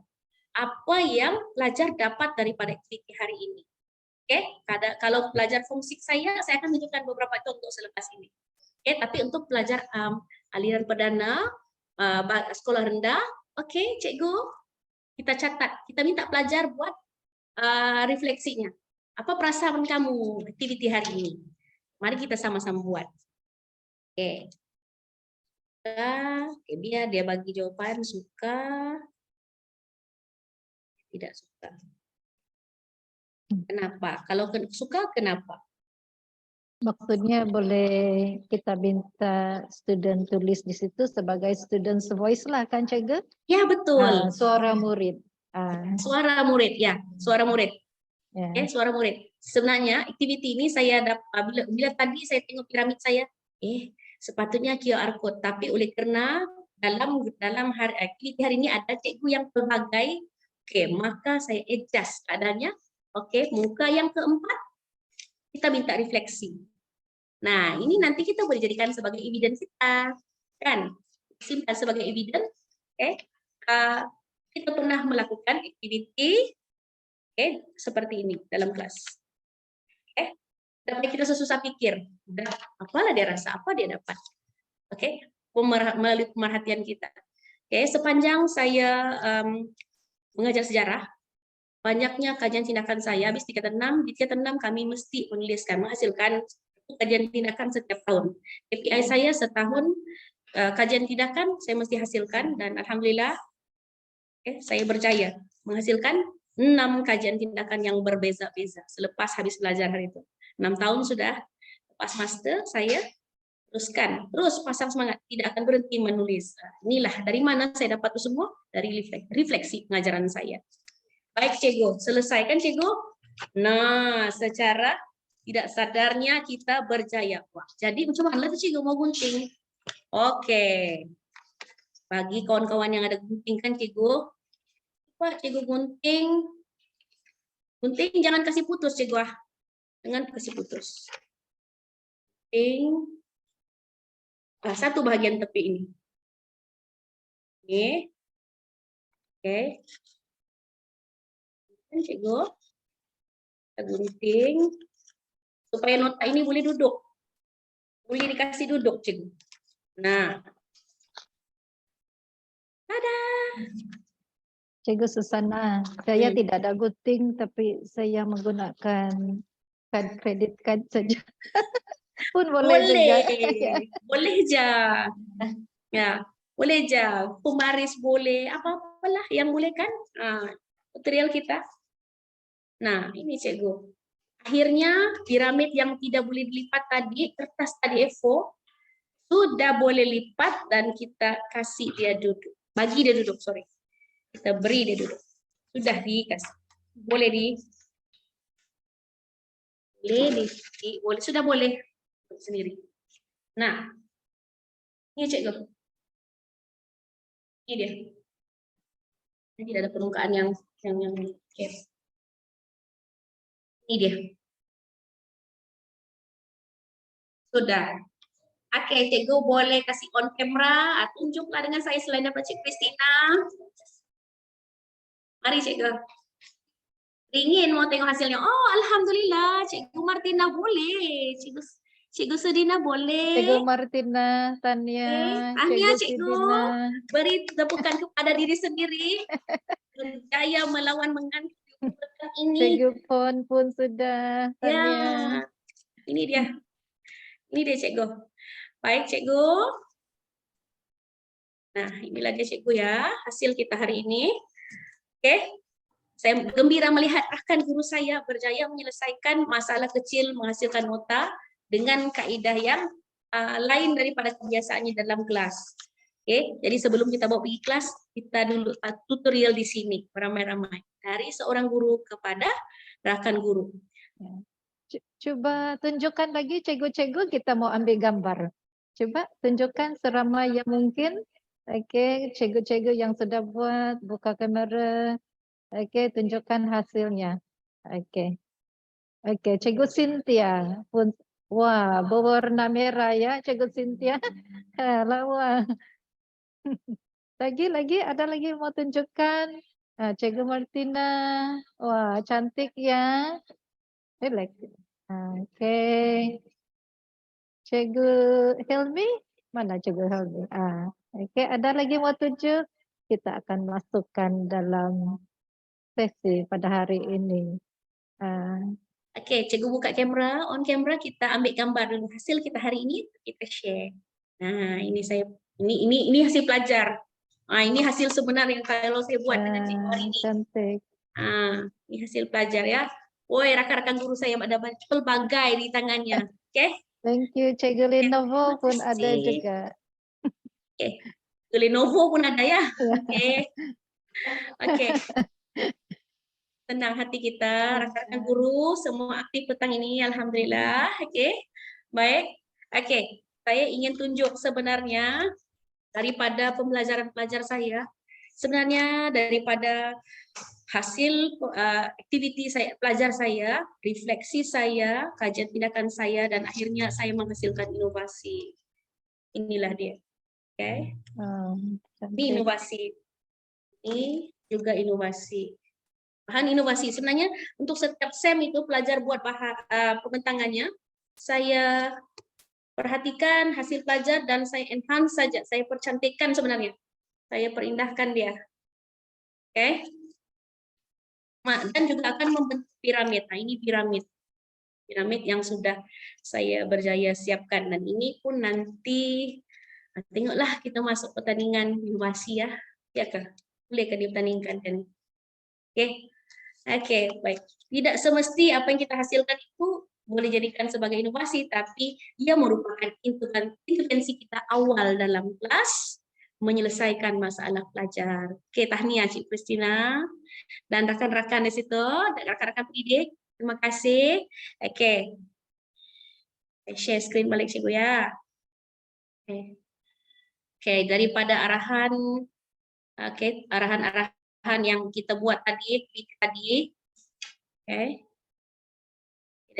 Apa yang pelajar dapat daripada aktiviti hari ini? Kalau pelajar fungsi saya akan tunjukkan beberapa contoh selepas ini. Tapi untuk pelajar aliran perdana, sekolah rendah, Cikgu. Kita catat, kita minta pelajar buat refleksinya. Apa perasaan kamu aktiviti hari ini? Mari kita sama-sama buat. Dia bagi jawaban suka, tidak suka. Kenapa? Kalau suka, kenapa? Maksudnya boleh kita minta student tulis di situ sebagai student's voice lah kan, Cikgu? Ya, betul. Suara murid. Suara murid, ya, suara murid. Ya. Suara murid. Sebenarnya aktiviti ini saya dapat bila tadi saya tengok piramid saya, sepatutnya QR code, tapi oleh karena dalam aktiviti hari ini ada cikgu yang pelbagai, maka saya adjust keadaannya. Muka yang keempat kita minta refleksi. Nah, ini nanti kita boleh jadikan sebagai evidence kita, kan? Simpan sebagai evidence. Kita pernah melakukan aktiviti, seperti ini dalam kelas. Tapi kita sesusah pikir, apalah dia rasa, apa dia dapat. Melalui pemerhatian kita. Sepanjang saya mengajar sejarah, banyaknya kajian tindakan saya, habis tingkat 6, di tingkat 6 kami mesti menuliskan, menghasilkan kajian tindakan setiap tahun. KPI saya setahun kajian tindakan saya mesti hasilkan, dan alhamdulillah saya berjaya menghasilkan 6 kajian tindakan yang berbeza-beza selepas habis belajar hari itu. 6 tahun sudah, pas master saya teruskan, terus pasang semangat, tidak akan berhenti menulis. Inilah dari mana saya dapat itu semua, dari refleksi pengajaran saya. Baik Cikgu, selesai kan Cikgu? Nah, secara tidak sadarnya kita berjaya. Wah, jadi macam mana tuh Cikgu mau gunting? Bagi kawan-kawan yang ada gunting kan Cikgu, Pak Cikgu gunting jangan kasih putus Cikgu, jangan kasih putus. satu bagian tepi ini. Oke. Oke. Cikgu. Kita gunting supaya nota ini boleh duduk. Boleh dikasih duduk, Cikgu. Nah. Tada. Cikgu Susana, saya tidak ada gunting tapi saya menggunakan kredit card saja. Pun boleh juga. Boleh je. Ya, boleh je. Pembaris boleh, apa-apalah yang boleh kan? Tutorial kita. Nah, ini Cikgu. Akhirnya piramid yang tidak boleh dilipat tadi, kertas tadi A4, sudah boleh lipat dan kita kasih dia duduk. Bagi dia duduk, sorry. Kita beri dia duduk. Sudah dikasih. Boleh sudah boleh sendiri. Nah, ini Cikgu. Ini dia. Ini tidak ada permukaan yang okay. Ini dia. Sudah. Oke, Cikgu boleh kasih on camera. Tunjuklah dengan saya selain dapat Cik Christina. Mari Cikgu. Ingin mau tengok hasilnya. Oh, alhamdulillah, Cikgu Martina boleh. Cikgu Sudina boleh. Cikgu Martina, Tania, Tania, Cikgu Cikgu. Sudina. Beri tepukan kepada diri sendiri. Berjaya melawan mengantuk ini. Cikgu pun sudah, Tania. Ya, ini dia. Ini dia Cikgu. Baik Cikgu. Nah, inilah dia Cikgu ya, hasil kita hari ini. Oke. Saya gembira melihat rekan guru saya berjaya menyelesaikan masalah kecil menghasilkan nota dengan kaidah yang lain daripada kebiasaannya dalam kelas. Oke, jadi sebelum kita bawa pergi kelas, kita dulu tutorial di sini beramai-ramai dari seorang guru kepada rekan guru. Coba tunjukkan lagi cikgu-cikgu, kita mau ambil gambar. Coba tunjukkan seramai yang mungkin. Oke, cikgu-cikgu yang sudah buat, buka kamera. Oke, tunjukkan hasilnya. Oke. Oke, Cikgu Cynthia pun, wah, berwarna merah ya, Cikgu Cynthia. Lawa. Lagi, ada lagi mau tunjukkan? Cikgu Martina, wah, cantik ya. Relax. Oke. Cikgu Helmi, mana Cikgu Helmi? Oke, ada lagi mau tunjuk? Kita akan masukkan dalam sesi pada hari ini. Oke, Cikgu buka kamera, on kamera kita ambil gambar dulu hasil kita hari ini, kita share. Nah, ini hasil pelajar. Ini hasil sebenar yang kalau saya buat dengan Cikgu hari ini. Cantik. Ini hasil pelajar ya. Woi, rakan-rakan guru saya ada pelbagai di tangannya. Oke. Thank you, Cikgu Lenovo pun ada juga. Oke. Lenovo pun ada ya. Oke. Oke. Tenang hati kita, rakan-rakan guru semua aktif petang ini, alhamdulillah. Oke, baik. Oke, saya ingin tunjuk sebenarnya daripada pembelajaran pelajar saya, sebenarnya daripada hasil aktiviti saya, pelajar saya, refleksi saya, kajian tindakan saya, dan akhirnya saya menghasilkan inovasi. Inilah dia. Oke. Ini inovasi. Ini juga inovasi. Bahan inovasi sebenarnya untuk setiap SEM itu pelajar buat pembentangannya, saya perhatikan hasil pelajar dan saya enhance saja, saya percantikkan sebenarnya, saya perindahkan dia, oke. Dan juga akan membentuk piramid. Nah, ini piramid yang sudah saya berjaya siapkan, dan ini pun nanti tengoklah kita masuk pertandingan inovasi ya, ya kah? Boleh dipertandingkan kan? Oke. Oke, baik. Tidak semesti apa yang kita hasilkan itu boleh jadikan sebagai inovasi, tapi ia merupakan intervensi kita awal dalam kelas menyelesaikan masalah pelajar. Oke, tahniah Cik Christina dan rakan-rakan di situ, dan rakan-rakan pendidik. Terima kasih. Oke. Share screen balik Cikgu ya. Oke. Oke, daripada arahan yang kita buat tadi, oke.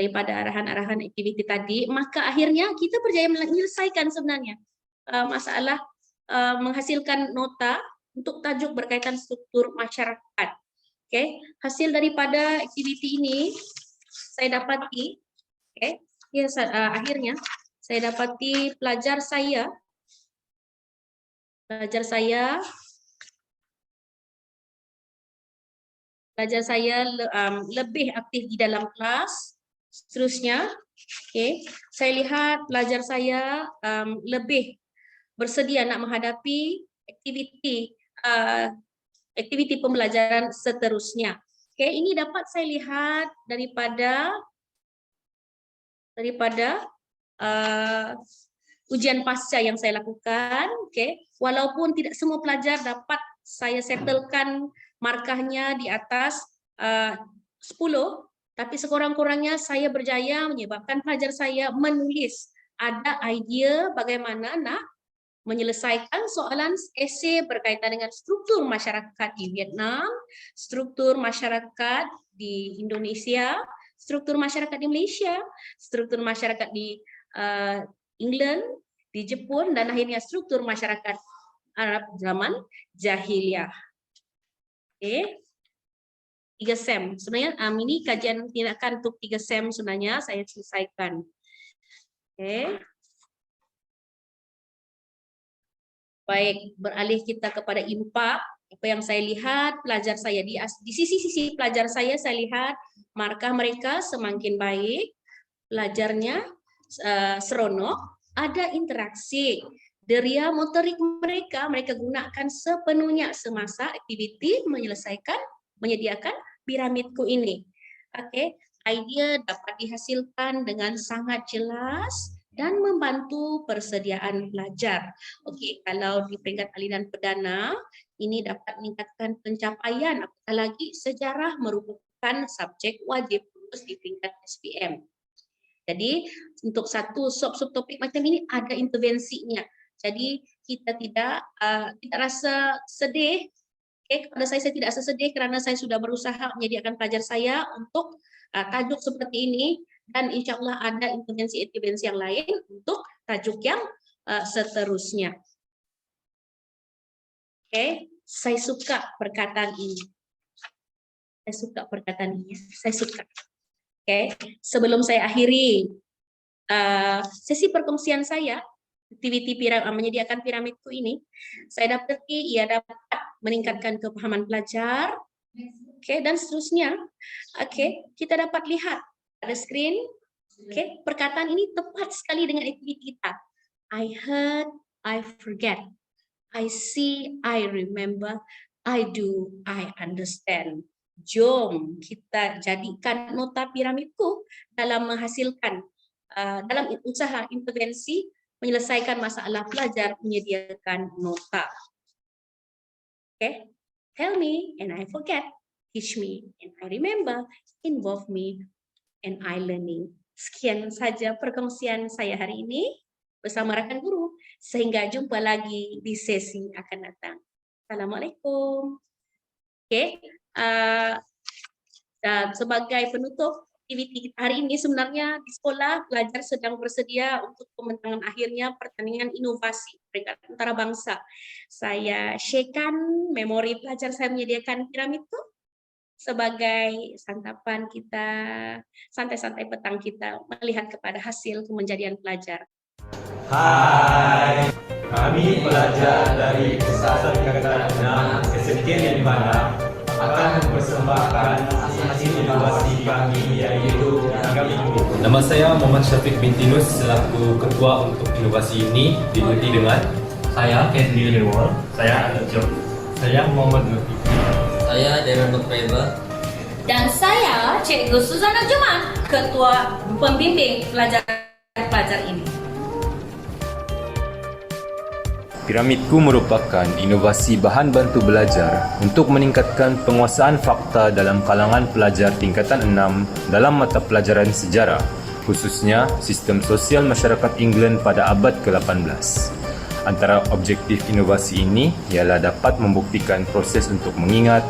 daripada arahan-arahan aktiviti tadi, maka akhirnya kita berjaya menyelesaikan sebenarnya masalah menghasilkan nota untuk tajuk berkaitan struktur masyarakat. Hasil daripada aktiviti ini saya dapati, akhirnya saya dapati pelajar saya lebih aktif di dalam kelas. Seterusnya, saya lihat pelajar saya lebih bersedia nak menghadapi aktiviti pembelajaran seterusnya. Ini dapat saya lihat daripada ujian pasca yang saya lakukan. Walaupun tidak semua pelajar dapat saya settlekan markahnya di atas 10, tapi sekurang-kurangnya saya berjaya menyebabkan pelajar saya menulis ada idea bagaimana nak menyelesaikan soalan esei berkaitan dengan struktur masyarakat di Vietnam, struktur masyarakat di Indonesia, struktur masyarakat di Malaysia, struktur masyarakat di England, di Jepun, dan akhirnya struktur masyarakat Arab zaman jahiliyah. 3 SEM. Sebenarnya ini kajian tindakan untuk 3 SEM sebenarnya saya selesaikan. Baik, beralih kita kepada impak. Apa yang saya lihat pelajar saya di sisi-sisi pelajar saya lihat markah mereka semakin baik, pelajarnya seronok, ada interaksi. Deria motorik mereka gunakan sepenuhnya semasa aktiviti menyediakan piramidku ini. Idea dapat dihasilkan dengan sangat jelas dan membantu persediaan pelajar. Kalau di peringkat aliran perdana, ini dapat meningkatkan pencapaian, apalagi sejarah merupakan subjek wajib khusus di tingkat SPM. Jadi untuk satu subtopik macam ini ada intervensinya. Jadi kita tidak rasa sedih. Kepada saya tidak rasa sedih kerana saya sudah berusaha menyediakan pelajar saya untuk tajuk seperti ini, dan insya Allah ada intervensi-intervensi yang lain untuk tajuk yang seterusnya. Saya suka perkataan ini. Saya suka. Sebelum saya akhiri sesi perkongsian saya, aktiviti menyediakan piramidku ini, saya dapati ia dapat meningkatkan kepahaman pelajar, dan seterusnya. Kita dapat lihat pada skrin, perkataan ini tepat sekali dengan aktiviti kita. I heard, I forget. I see, I remember. I do, I understand. Jom kita jadikan nota piramidku dalam menghasilkan, dalam usaha intervensi menyelesaikan masalah pelajar menyediakan nota. Tell me and I forget. Teach me and I remember. Involve me and I learning. Sekian saja perkongsian saya hari ini bersama rakan guru. Sehingga jumpa lagi di sesi akan datang. Assalamualaikum. Sebagai penutup aktiviti hari ini, sebenarnya di sekolah pelajar sedang bersedia untuk pembentangan akhirnya pertandingan inovasi peringkat antarabangsa. Saya sharekan memori pelajar saya menyediakan piramid itu sebagai santapan kita, santai-santai petang kita melihat kepada hasil kemenjadian pelajar. Hai, kami pelajar dari Pusat Tingkatan 6 SMK yang mana akan mempersembahkan hasil inovasi kami, yaitu piramidku. Nama saya Muhammad Syafiq binti Nus selaku ketua untuk inovasi ini, diikuti dengan saya Kendy Lewol, Saya Adjo. saya Muhammad Lutfi, saya Darren Nutfaiba, dan saya Cikgu Suzana Juman, ketua pembimbing pelajar ini. Piramidku merupakan inovasi bahan bantu belajar untuk meningkatkan penguasaan fakta dalam kalangan pelajar tingkatan 6 dalam mata pelajaran sejarah, khususnya sistem sosial masyarakat England pada abad ke-18. Antara objektif inovasi ini ialah dapat membuktikan proses untuk mengingat,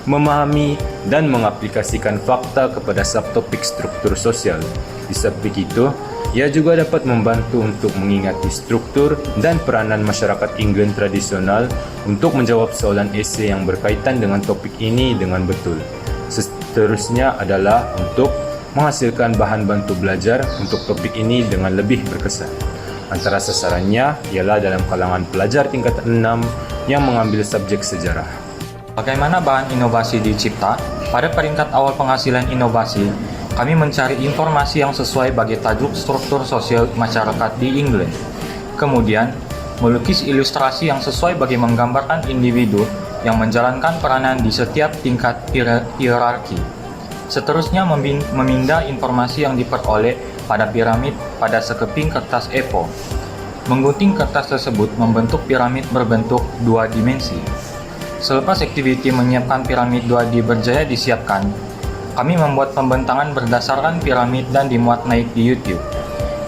memahami dan mengaplikasikan fakta kepada subtopik struktur sosial. Di samping itu, ia juga dapat membantu untuk mengingati struktur dan peranan masyarakat England tradisional untuk menjawab soalan esei yang berkaitan dengan topik ini dengan betul. Seterusnya adalah untuk menghasilkan bahan bantu belajar untuk topik ini dengan lebih berkesan. Antara sasarannya ialah dalam kalangan pelajar tingkatan 6 yang mengambil subjek sejarah. Bagaimana bahan inovasi dicipta? Pada peringkat awal penghasilan inovasi, kami mencari informasi yang sesuai bagi tajuk struktur sosial masyarakat di England. Kemudian, melukis ilustrasi yang sesuai bagi menggambarkan individu yang menjalankan peranan di setiap tingkat hierarki. Seterusnya, memindah informasi yang diperoleh pada piramid pada sekeping kertas A4. Menggunting kertas tersebut membentuk piramid berbentuk 2 dimensi. Selepas aktiviti menyiapkan piramid 2D berjaya disiapkan, kami membuat pembentangan berdasarkan piramid dan dimuat naik di YouTube.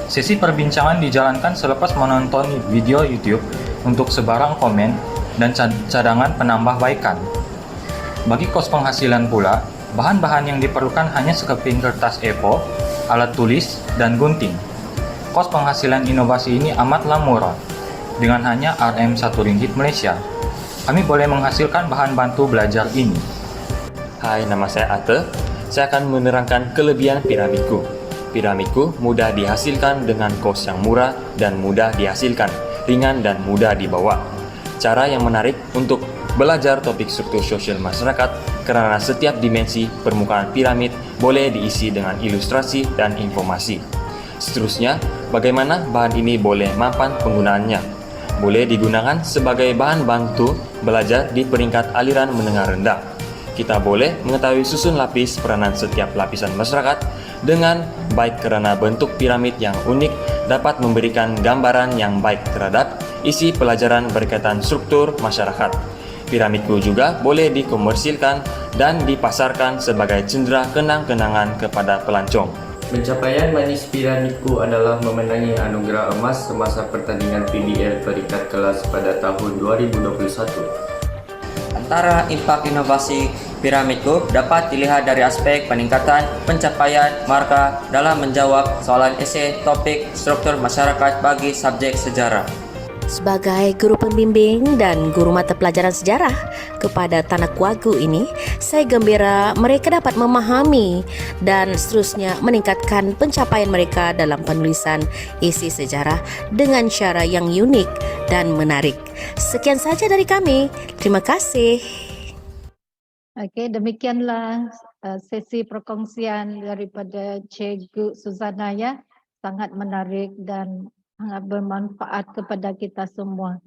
Sesi perbincangan dijalankan selepas menonton video YouTube untuk sebarang komen dan cadangan penambahbaikan. Bagi kos penghasilan pula, bahan-bahan yang diperlukan hanya sekeping kertas A4, alat tulis, dan gunting. Kos penghasilan inovasi ini amatlah murah, dengan hanya RM1 Malaysia. Kami boleh menghasilkan bahan bantu belajar ini. Hai, nama saya Ate. Saya akan menerangkan kelebihan piramidku. Piramidku mudah dihasilkan dengan kos yang murah dan mudah dihasilkan, ringan dan mudah dibawa. Cara yang menarik untuk belajar topik struktur sosial masyarakat karena setiap dimensi permukaan piramid boleh diisi dengan ilustrasi dan informasi. Seterusnya, bagaimana bahan ini boleh mapan penggunaannya? Boleh digunakan sebagai bahan bantu belajar di peringkat aliran menengah rendah. Kita boleh mengetahui susun lapis peranan setiap lapisan masyarakat dengan baik kerana bentuk piramid yang unik dapat memberikan gambaran yang baik terhadap isi pelajaran berkaitan struktur masyarakat. Piramidku juga boleh dikomersilkan dan dipasarkan sebagai cendera kenang-kenangan kepada pelancong. Pencapaian manis piramidku adalah memenangi anugerah emas semasa pertandingan PBL peringkat kelas pada tahun 2021. Antara impak inovasi piramidku dapat dilihat dari aspek peningkatan pencapaian markah dalam menjawab soalan esei topik struktur masyarakat bagi subjek sejarah. Sebagai guru pembimbing dan guru mata pelajaran sejarah kepada Tanah Kuagu ini, saya gembira mereka dapat memahami dan seterusnya meningkatkan pencapaian mereka dalam penulisan isi sejarah dengan cara yang unik dan menarik. Sekian saja dari kami. Terima kasih. Okey, demikianlah sesi perkongsian daripada Cikgu Suzana ya. Sangat menarik dan sangat bermanfaat kepada kita semua.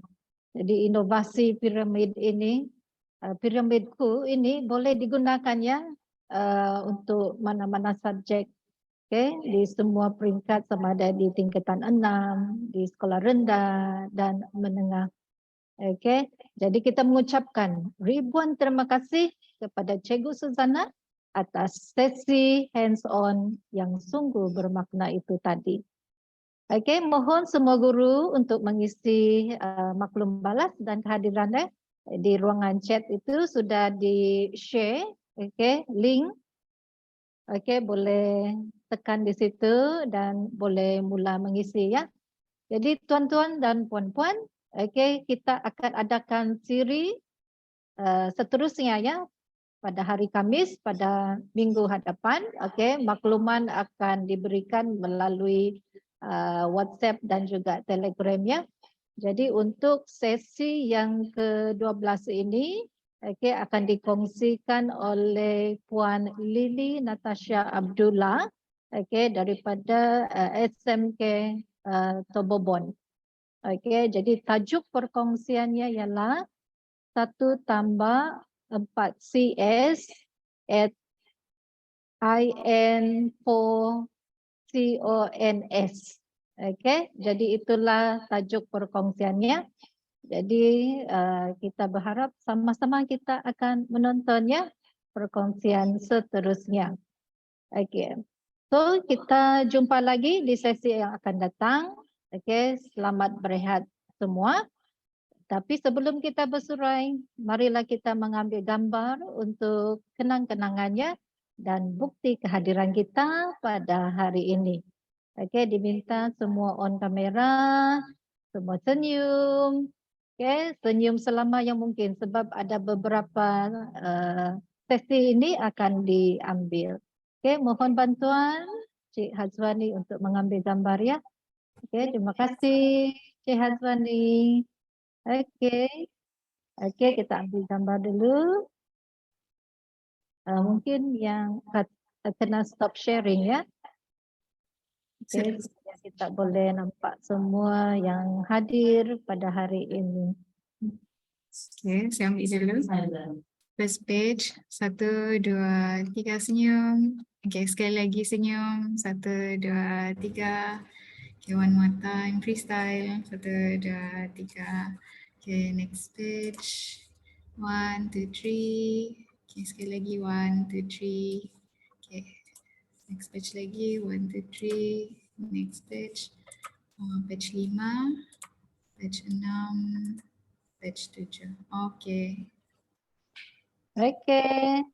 Jadi inovasi piramid ini, piramidku ini boleh digunakan ya untuk mana-mana subjek, okay, di semua peringkat sama ada di tingkatan 6, di sekolah rendah dan menengah. Okay. Jadi kita mengucapkan ribuan terima kasih kepada Cikgu Suzana atas sesi hands-on yang sungguh bermakna itu tadi. Okey, mohon semua guru untuk mengisi maklum balas dan kehadirannya di ruangan chat itu sudah di-share, okey, link. Okey, boleh tekan di situ dan boleh mula mengisi ya. Jadi tuan-tuan dan puan-puan, okey, kita akan adakan siri seterusnya ya pada hari Khamis pada minggu hadapan. Okey, makluman akan diberikan melalui WhatsApp dan juga Telegram ya. Jadi untuk sesi yang ke-12 ini akan dikongsikan oleh Puan Lily Natasha Abdullah daripada SMK Tobobon. Jadi tajuk perkongsiannya ialah 1 tambah 4 CS at IN4 CONS. Okey, jadi itulah tajuk perkongsiannya. Jadi kita berharap sama-sama kita akan menontonnya perkongsian seterusnya. Okey. So kita jumpa lagi di sesi yang akan datang. Okey, selamat berehat semua. Tapi sebelum kita bersurai, marilah kita mengambil gambar untuk kenang-kenangannya dan bukti kehadiran kita pada hari ini. Okey, diminta semua on kamera, semua senyum. Okey, senyum selama yang mungkin sebab ada beberapa sesi ini akan diambil. Okey, mohon bantuan Cik Hazwani untuk mengambil gambar ya. Okey, terima kasih Cik Hazwani. Okey. Okey, kita ambil gambar dulu. Mungkin yang kena stop sharing ya. Okey, supaya kita boleh nampak semua yang hadir pada hari ini. Okey, saya ambil dulu. First page, 1, 2, 3 senyum. Okey, sekali lagi senyum. 1, 2, 3. Okay, one more time, freestyle. 1, 2, 3. Okay, next page. 1, 2, 3. Okay, sekali lagi 1, 2, 3. Okay, next page lagi 1, 2, 3. Next page. Page 5, page 6, page 7. Okay. Okey.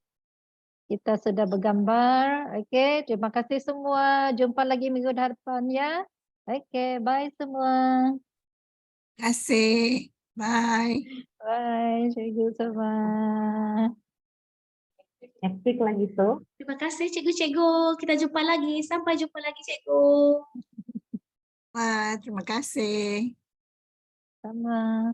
Kita sudah bergambar. Okey, terima kasih semua. Jumpa lagi minggu depan ya. Okey, bye semua. Terima kasih. Bye. Bye, cikgu semua. Epic lagi tu. Terima kasih cikgu-cikgu. Kita jumpa lagi. Sampai jumpa lagi cikgu. Wah, terima kasih. Sama.